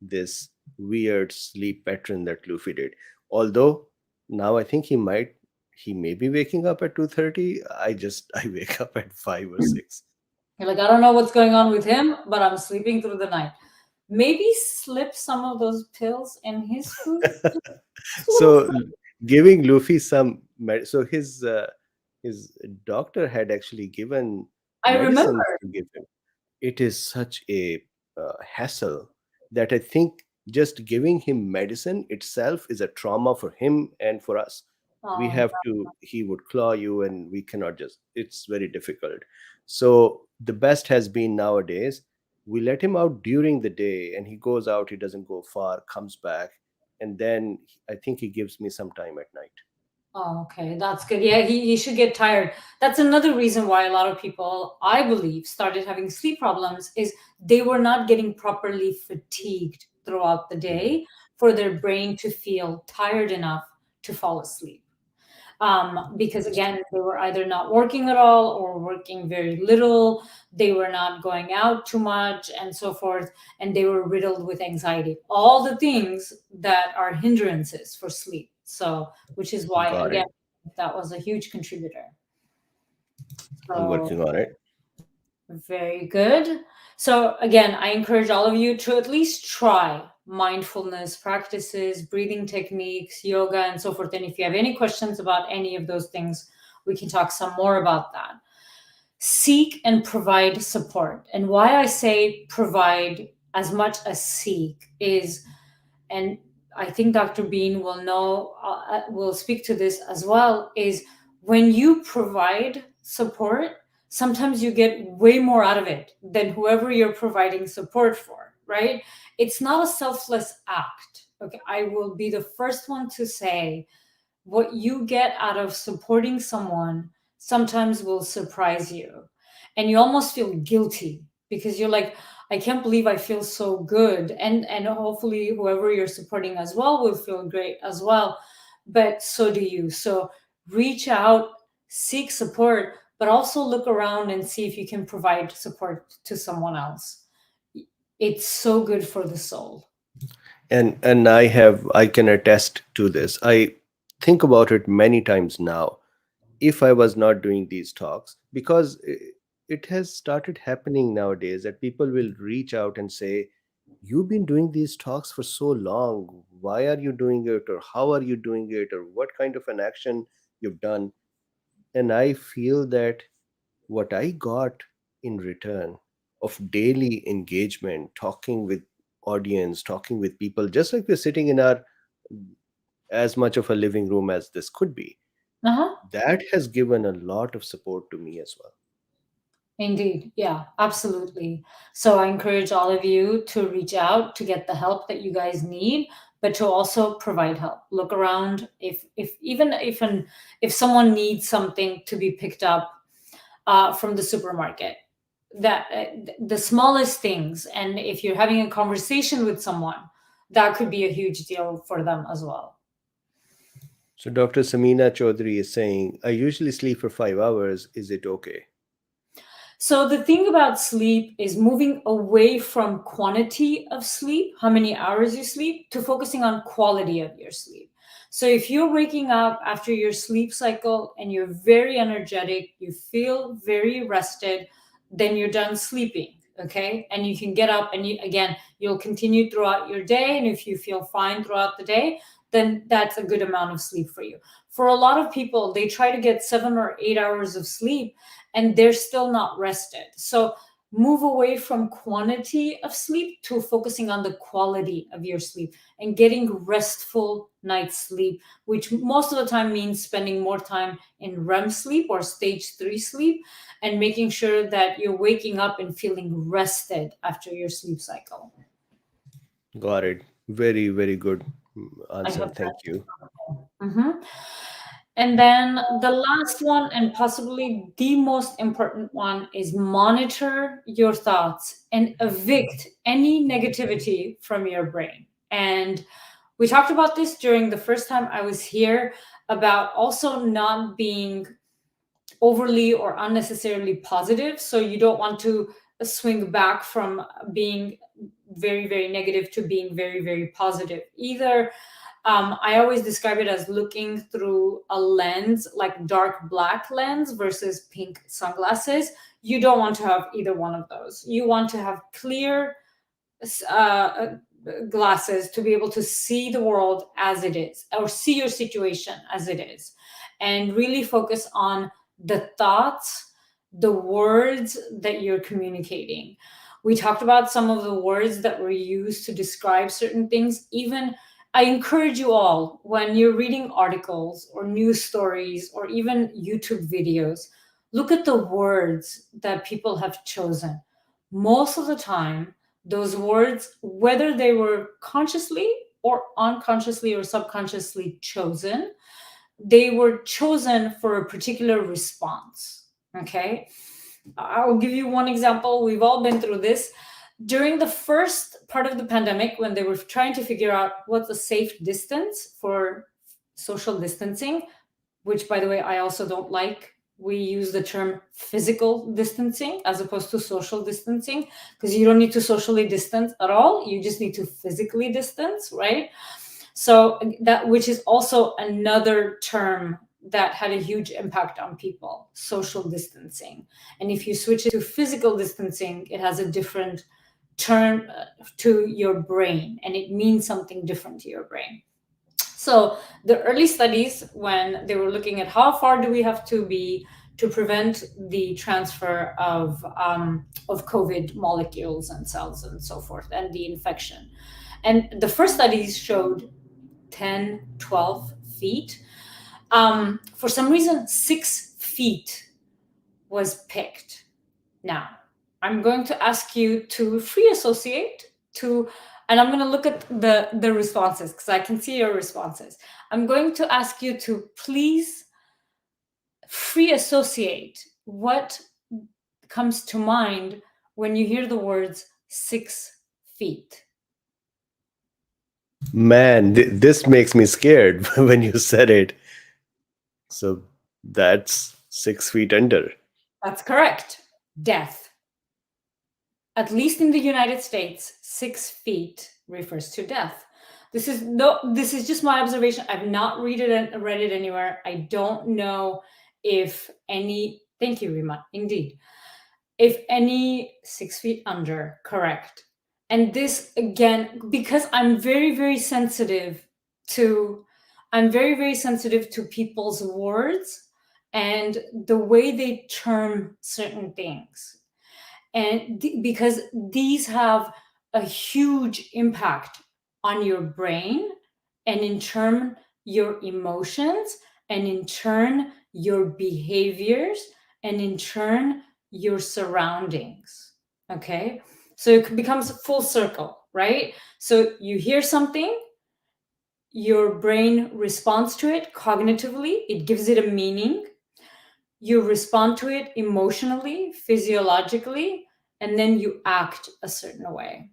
this weird sleep pattern that Luffy did. Although now I think he may be waking up at 2:30. I wake up at 5 or 6. You're like, I don't know what's going on with him, but I'm sleeping through the night. Maybe slip some of those pills in his food. Just a little So giving Luffy some so his doctor had actually given I remember. medicines to give him. It is such a hassle that I think just giving him medicine itself is a trauma for him and for us. We Oh, have to, he would claw you, and we cannot just, it's very difficult. So the best has been nowadays, we let him out during the day and he goes out, he doesn't go far, comes back, and then I think he gives me some time at night. oh, okay. That's good. Yeah, he should get tired. That's another reason why a lot of people, I believe, started having sleep problems is they were not getting properly fatigued throughout the Mhm. day for their brain to feel tired enough to fall asleep. Because again, they were either not working at all or working very little. They were not going out too much and so forth. And they were riddled with anxiety, all the things that are hindrances for sleep. So, which is why, Got again, it. that was a huge contributor. I'm So, working on it. very good. So, again, I encourage all of you to at least try mindfulness practices, breathing techniques, yoga, and so forth. And if you have any questions about any of those things, we can talk some more about that. Seek and provide support. And why I say provide as much as seek is, and I think Dr. Bean will know, will speak to this as well, is when you provide support, sometimes you get way more out of it than whoever you're providing support for, right? It's not a selfless act. Okay, I will be the first one to say what you get out of supporting someone sometimes will surprise you. And you almost feel guilty because you're like, I can't believe I feel so good. And hopefully whoever you're supporting as well will feel great as well. But so do you. So reach out, seek support, but also look around and see if you can provide support to someone else. It's so good for the soul. And I can attest to this. I think about it many times now. If I was not doing these talks, because it has started happening nowadays that people will reach out and say, you've been doing these talks for so long, why are you doing it, or how are you doing it, or what kind of an action you've done. And I feel that what I got in return of daily engagement, talking with audience, talking with people, just like we're sitting in our as much of a living room as this could be, Uh-huh. that has given a lot of support to me as well. Indeed. Yeah, absolutely. So I encourage all of you to reach out to get the help that you guys need, but to also provide help. Look around if even if someone needs something to be picked up from the supermarket, that the smallest things, and if you're having a conversation with someone, that could be a huge deal for them as well. So Dr. Samina Chaudhary is saying, I usually sleep for 5 hours. Is it okay? So the thing about sleep is moving away from quantity of sleep, how many hours you sleep, to focusing on quality of your sleep. So if you're waking up after your sleep cycle and you're very energetic, you feel very rested, then you're done sleeping, okay? And you can get up and you'll continue throughout your day, and if you feel fine throughout the day, then that's a good amount of sleep for you. For a lot of people, they try to get 7 or 8 hours of sleep and they're still not rested. So move away from quantity of sleep to focusing on the quality of your sleep and getting restful night's sleep, which most of the time means spending more time in REM sleep or stage 3 sleep, and making sure that you're waking up and feeling rested after your sleep cycle. Got it. Very, very good I answer. hope Thank that's you. Mhm. And then the last one, and possibly the most important one, is monitor your thoughts and evict any negativity from your brain. And we talked about this during the first time I was here, about also not being overly or unnecessarily positive. So you don't want to swing back from being very, very negative to being very, very positive either. I always describe it as looking through a lens, like dark black lens versus pink sunglasses. You don't want to have either one of those. You want to have clear glasses to be able to see the world as it is, or see your situation as it is, and really focus on the thoughts, the words that you're communicating. We talked about some of the words that were used to describe certain things. Even I encourage you all, when you're reading articles or news stories or even YouTube videos, look at the words that people have chosen. Most of the time, those words, whether they were consciously or unconsciously or subconsciously chosen, they were chosen for a particular response. Okay. I'll give you one example. We've all been through this. During the first part of the pandemic, when they were trying to figure out what's a safe distance for social distancing, which, by the way, I also don't like. We use the term physical distancing as opposed to social distancing, because you don't need to socially distance at all. You just need to physically distance, right? So that, which is also another term that had a huge impact on people, social distancing. And if you switch it to physical distancing, it has a different term to your brain, and it means something different to your brain. So the early studies, when they were looking at how far do we have to be to prevent the transfer of COVID molecules and cells and so forth, and the infection. And the first studies showed 10, 12 feet. For some reason, 6 feet was picked. Now, I'm going to ask you to free associate to, and I'm going to look at the responses because I can see your responses. I'm going to ask you to please free associate what comes to mind when you hear the words 6 feet. Man, this makes me scared when you said it. So that's 6 feet under. That's correct. Death. At least in the United States, 6 feet refers to death. This is just my observation. I've not read it anywhere. I don't know if any. Thank you, Rima. Indeed, if any 6 feet under, correct. And this again, because I'm very, very sensitive to people's words and the way they term certain things. And because these have a huge impact on your brain, and in turn your emotions, and in turn your behaviors, and in turn your surroundings. Okay, so it becomes full circle, right? So you hear something, your brain responds to it cognitively, it gives it a meaning. You respond to it emotionally, physiologically, and then you act a certain way.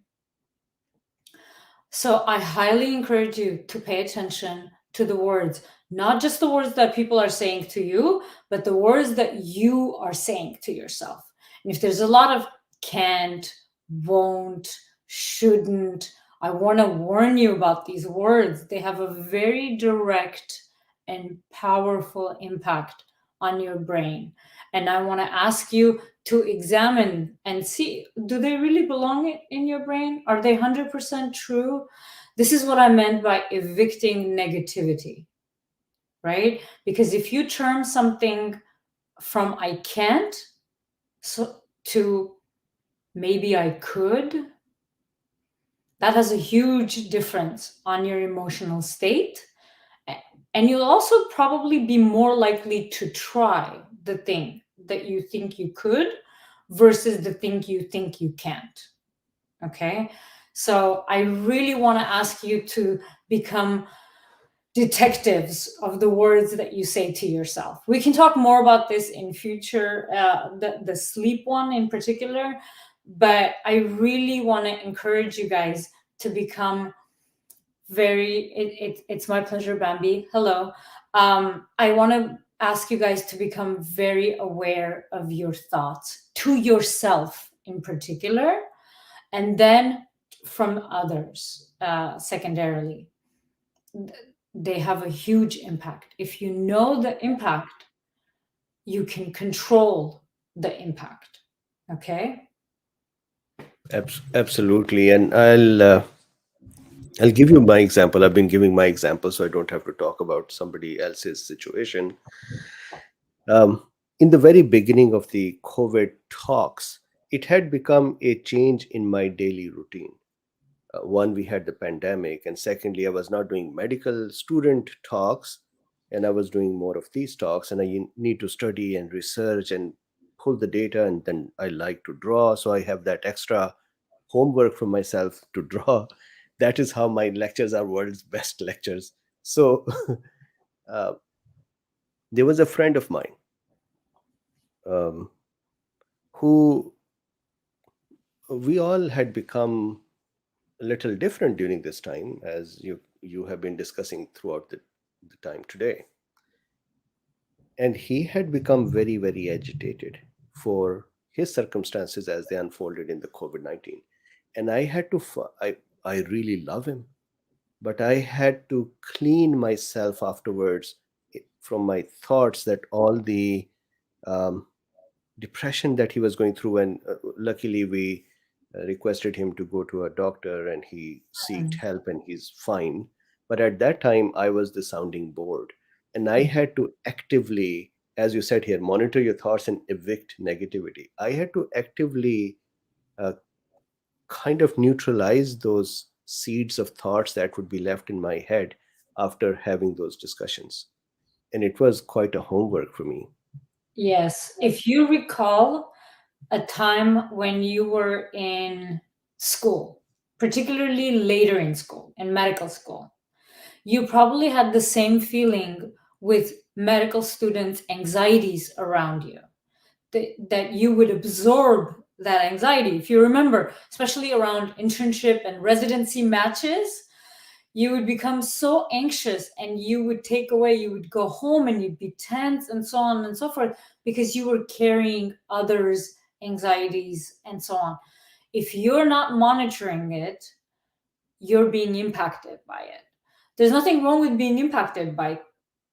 So I highly encourage you to pay attention to the words, not just the words that people are saying to you, but the words that you are saying to yourself. And if there's a lot of can't, won't, shouldn't, I want to warn you about these words. They have a very direct and powerful impact on your brain. And I want to ask you to examine and see, do they really belong in your brain? Are they 100% true? This is what I meant by evicting negativity, right? Because if you term something from I can't, so to maybe I could, that has a huge difference on your emotional state. And you'll also probably be more likely to try the thing that you think you could versus the thing you think you can't. Okay. So I really want to ask you to become detectives of the words that you say to yourself. We can talk more about this in future, the sleep one in particular, but I really want to encourage you guys to become it's my pleasure, Bambi. Hello. I want to ask you guys to become very aware of your thoughts to yourself in particular, and then from others secondarily. They have a huge impact. If you know the impact, you can control the impact. Okay. Absolutely. And I'll give you my example. I've been giving my example, so I don't have to talk about somebody else's situation. In the very beginning of the COVID talks, it had become a change in my daily routine. One, we had the pandemic, and secondly, I was not doing medical student talks, and I was doing more of these talks. And I need to study and research and pull the data, and then I like to draw, so I have that extra homework for myself to draw. That is how my lectures are world's best lectures. So uh, there was a friend of mine um, who we all had become a little different during this time, as you have been discussing throughout the time today. And he had become very, very agitated for his circumstances as they unfolded in the COVID-19. And I had to, I really love him, but I had to clean myself afterwards from my thoughts that all the um, depression that he was going through. And luckily, we requested him to go to a doctor, and he sought Mm. help, and he's fine. But at that time, I was the sounding board, and I had to actively, as you said here, monitor your thoughts and evict negativity. I had to actively uh, kind of neutralize those seeds of thoughts that would be left in my head after having those discussions. And it was quite a homework for me. Yes. If you recall a time when you were in school, particularly later in school, in medical school, you probably had the same feeling with medical students' anxieties around you, that you would absorb that anxiety. If you remember, especially around internship and residency matches, you would become so anxious and you would you would go home and you'd be tense and so on and so forth because you were carrying others' anxieties and so on. If you're not monitoring it, you're being impacted by it. There's nothing wrong with being impacted by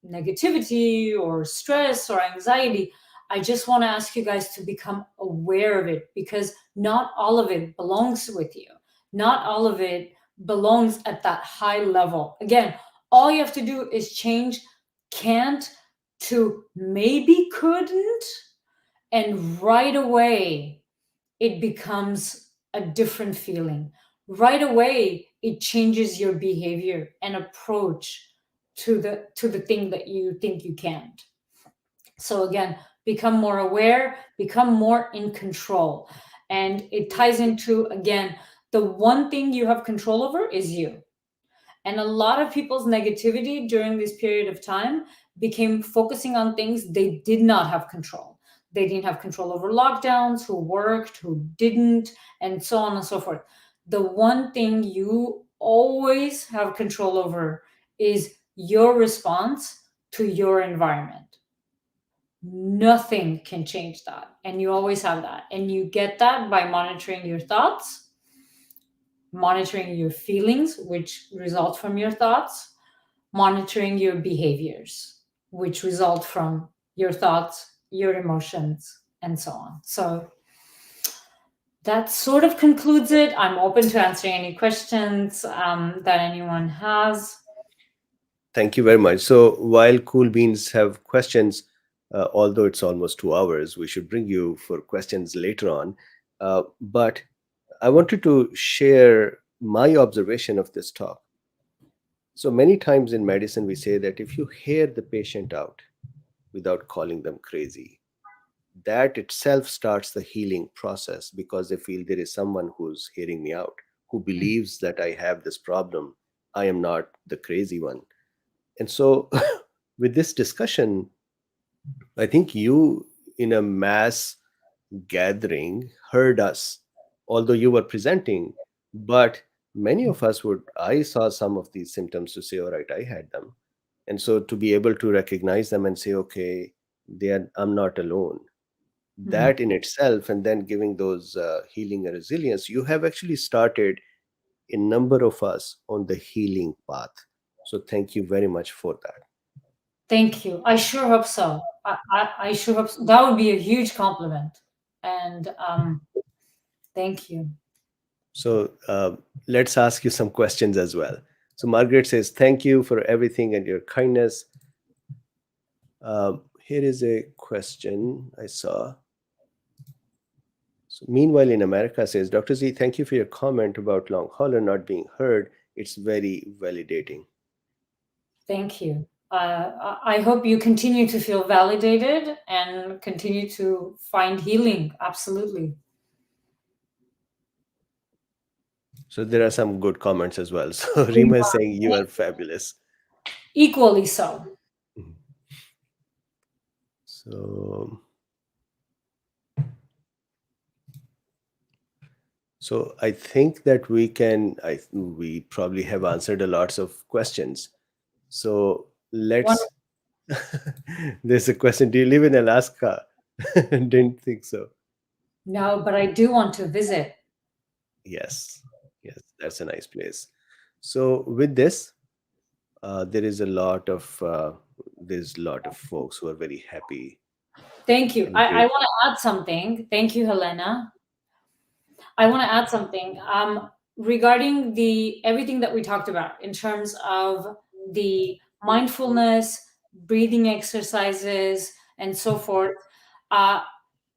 negativity or stress or anxiety. I just want to ask you guys to become aware of it because not all of it belongs with you. Not all of it belongs at that high level. Again, all you have to do is change can't to maybe couldn't, and right away it becomes a different feeling. Right away, it changes your behavior and approach to the thing that you think you can't. So again, become more aware, become more in control. And it ties into again, the one thing you have control over is you. And a lot of people's negativity during this period of time became focusing on things they did not have control. They didn't have control over lockdowns, who worked, who didn't, and so on and so forth. The one thing you always have control over is your response to your environment. Nothing can change that. And you always have that. And you get that by monitoring your thoughts, monitoring your feelings, which result from your thoughts, monitoring your behaviors, which result from your thoughts, your emotions, and so on. So that sort of concludes it. I'm open to answering any questions that anyone has. Thank you very much. So while Cool Beans have questions, although it's almost 2 hours, we should bring you for questions later on. But I wanted to share my observation of this talk. So many times in medicine, we say that if you hear the patient out without calling them crazy, that itself starts the healing process because they feel there is someone who's hearing me out, who believes that I have this problem. I am not the crazy one. And so, with this discussion, I think you, in a mass gathering, heard us, although you were presenting, but many of us would, I saw some of these symptoms to say, all right, I had them. And so to be able to recognize them and say, okay, I'm not alone, Mhm. that in itself, and then giving those healing and resilience, you have actually started a number of us on the healing path. So thank you very much for that. Thank you. I sure hope so. I sure hope so. That would be a huge compliment. And thank you. So let's ask you some questions as well. So Margaret says, thank you for everything and your kindness. Here is a question I saw. So meanwhile, in America says, Dr. Z, thank you for your comment about long hauler not being heard. It's very validating. Thank you. I hope you continue to feel validated and continue to find healing. Absolutely. So there are some good comments as well. So Rima is saying you are fabulous. Equally so. Mhm. So so I think that we probably have answered a lots of questions. So let's Wonderful. there's a question. Do you live in Alaska? Didn't think so. No, but I do want to visit. Yes. Yes, that's a nice place. So with this, there is a lot of there's a lot of folks who are very happy Thank you. and I great. want to add something. Thank you, Helena. I want to add something regarding the everything that we talked about in terms of the mindfulness, breathing exercises, and so forth. Uh,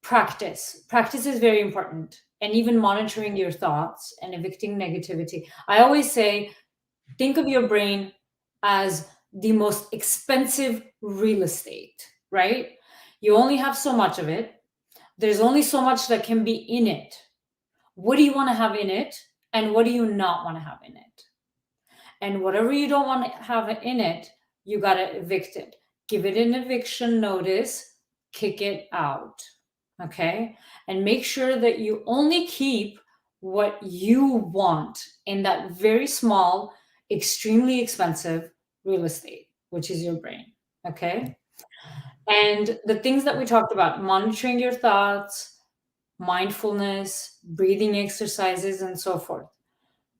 practice is very important, and even monitoring your thoughts and evicting negativity. I always say, think of your brain as the most expensive real estate, right? You only have so much of it. There's only so much that can be in it. What do you want to have in it, and what do you not want to have in it? And whatever you don't want to have in it, you got to evict it. Give it an eviction notice, kick it out. Okay? And make sure that you only keep what you want in that very small, extremely expensive real estate, which is your brain. Okay? And the things that we talked about, monitoring your thoughts, mindfulness, breathing exercises, and so forth.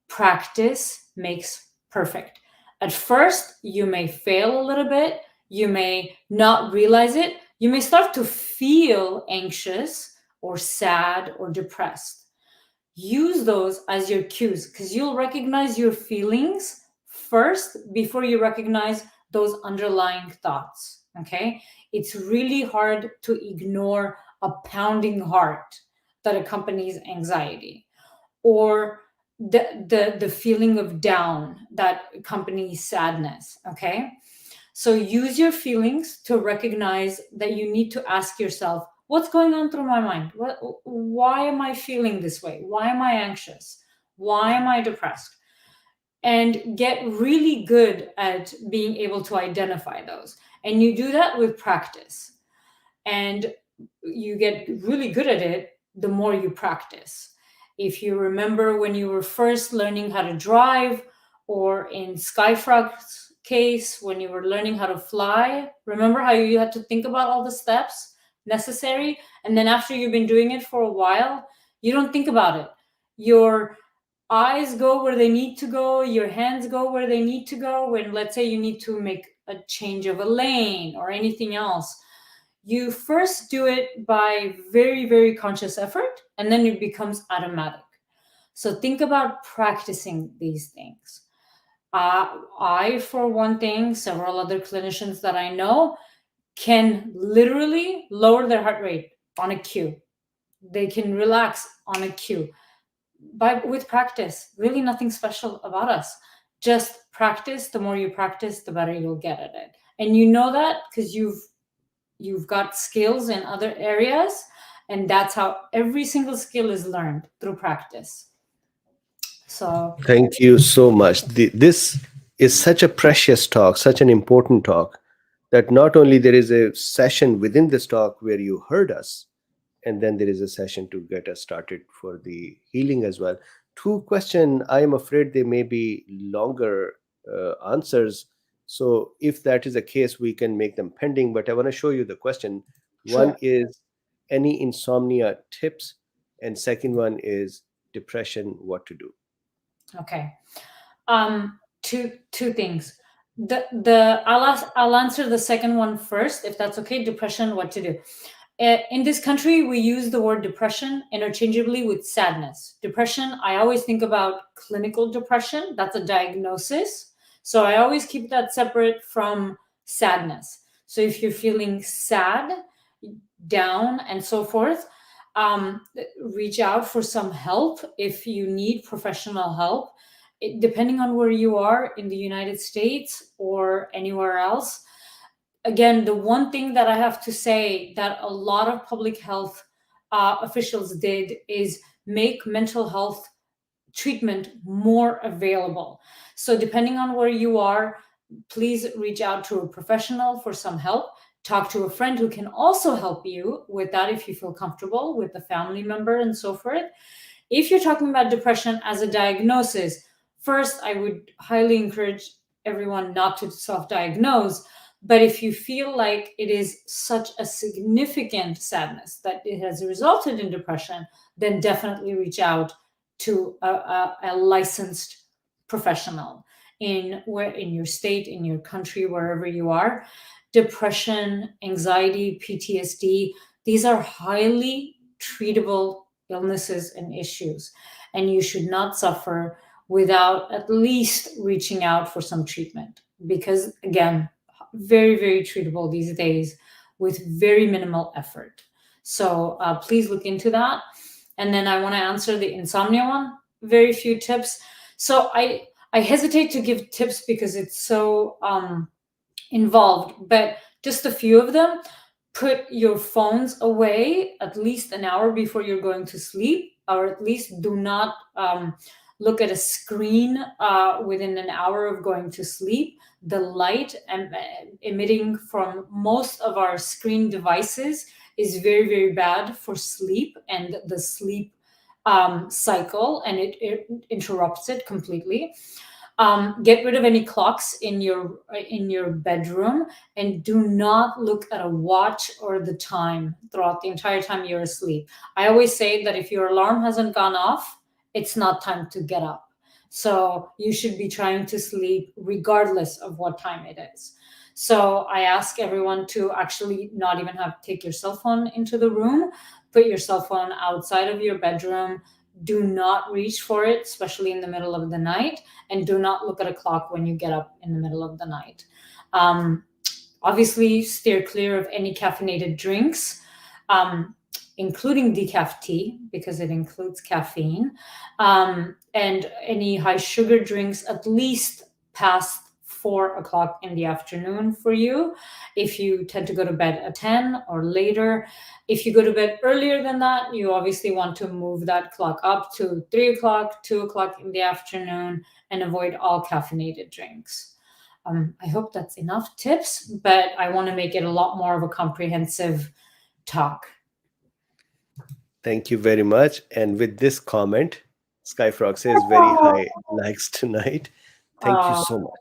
Practice makes perfect. At first, you may fail a little bit, you may not realize it, you may start to feel anxious or sad or depressed. Use those as your cues because you'll recognize your feelings first before you recognize those underlying thoughts. Okay. It's really hard to ignore a pounding heart that accompanies anxiety, or the feeling of down that accompanies sadness. Okay. So use your feelings to recognize that you need to ask yourself, what's going on through my mind? Why am I feeling this way? Why am I anxious? Why am I depressed? And get really good at being able to identify those. And you do that with practice. And you get really good at it the more you practice. If you remember when you were first learning how to drive, or in Skyfrog's case, when you were learning how to fly, remember how you had to think about all the steps necessary? And then after you've been doing it for a while, you don't think about it. Your eyes go where they need to go, your hands go where they need to go. When, let's say, you need to make a change of a lane or anything else, you first do it by very, very conscious effort, and then it becomes automatic. So think about practicing these things. I, for one thing, several other clinicians that I know can literally lower their heart rate on a cue. They can relax on a cue. With practice, really nothing special about us. Just practice. The more you practice, the better you'll get at it. And you know that because you've got skills in other areas, and that's how every single skill is learned, through practice. So Thank you so much. This is such a precious talk, such an important talk, that not only there is a session within this talk where you heard us, and then there is a session to get us started for the healing as well. Two question, I am afraid they may be longer answers. So if that is the case, we can make them pending. But I want to show you the question. One sure. is any insomnia tips, and second one is depression, what to do. Okay. Two things. I'll answer the second one first, if that's okay. Depression, what to do. In this country, we use the word depression interchangeably with sadness. Depression, I always think about clinical depression. That's a diagnosis. So I always keep that separate from sadness. So if you're feeling sad, down, and so forth, reach out for some help if you need professional help. Depending on where you are in the United States or anywhere else. Again, the one thing that I have to say that a lot of public health officials did is make mental health treatment more available. So depending on where you are, please reach out to a professional for some help. Talk to a friend who can also help you with that if you feel comfortable, with a family member and so forth. If you're talking about depression as a diagnosis, first, I would highly encourage everyone not to self-diagnose. But if you feel like it is such a significant sadness that it has resulted in depression, then definitely reach out to a licensed professional in your state, in your country, wherever you are. Depression, anxiety, PTSD, these are highly treatable illnesses and issues, and you should not suffer without at least reaching out for some treatment, because again, very, very treatable these days with very minimal effort. So please look into that. And then I want to answer the insomnia one. Very few tips. So I hesitate to give tips because it's so involved, but just a few of them. Put your phones away at least an hour before you're going to sleep, or at least do not look at a screen within an hour of going to sleep. The light emitting from most of our screen devices is very, very bad for sleep and the sleep cycle, and it interrupts it completely. Get rid of any clocks in your bedroom, and do not look at a watch or the time throughout the entire time you're asleep. I always say that if your alarm hasn't gone off, it's not time to get up. So you should be trying to sleep regardless of what time it is. So I ask everyone to actually not even take your cell phone into the room. Put your cell phone outside of your bedroom. Do not reach for it, especially in the middle of the night, and do not look at a clock when you get up in the middle of the night. Obviously, steer clear of any caffeinated drinks, including decaf tea, because it includes caffeine, and any high sugar drinks at least past 4 o'clock in the afternoon for you. If you tend to go to bed at 10 or later, if you go to bed earlier than that, you obviously want to move that clock up to 3 o'clock, 2 o'clock in the afternoon, and avoid all caffeinated drinks. I hope that's enough tips, but I want to make it a lot more of a comprehensive talk. Thank you very much. And with this comment, Skyfrog says very high likes tonight. Thank you Uh, so much.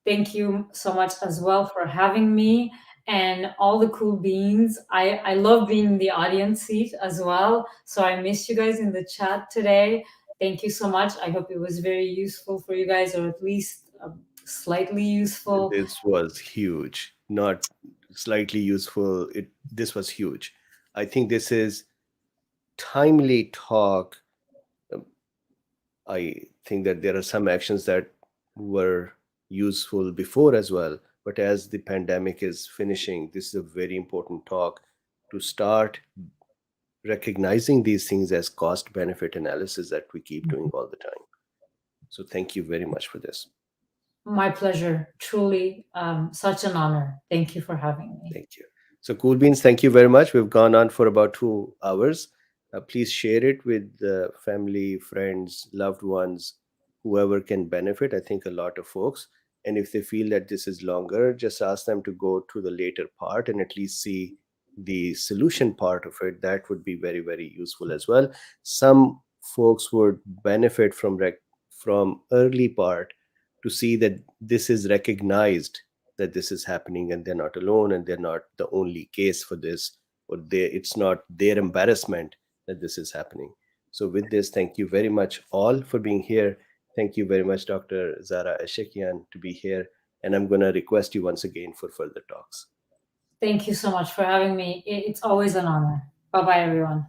Thank you so much as well for having me and all the cool beans. I love being in the audience seat as well. So I missed you guys in the chat today. Thank you so much. I hope it was very useful for you guys, or at least slightly useful. This was huge, not slightly useful. This was huge. I think this is timely talk. I think that there are some actions that were useful before as well, but as the pandemic is finishing, this is a very important talk to start recognizing these things as cost benefit analysis that we keep doing all the time. So thank you very much for this. My pleasure. Truly, such an honor. Thank you for having me. Thank you. So, Cool Beans, thank you very much. We've gone on for about 2 hours. Please share it with family, friends, loved ones, whoever can benefit. I think a lot of folks. And if they feel that this is longer, just ask them to go to the later part and at least see the solution part of it. That would be very, very useful as well. Some folks would benefit from early part to see that this is recognized, that this is happening and they're not alone and they're not the only case for this, or it's not their embarrassment that this is happening. So with this, thank you very much all for being here. Thank you very much, Dr. Zara Ashikyan, to be here. And I'm going to request you once again for further talks. Thank you so much for having me. It's always an honor. Bye-bye, everyone.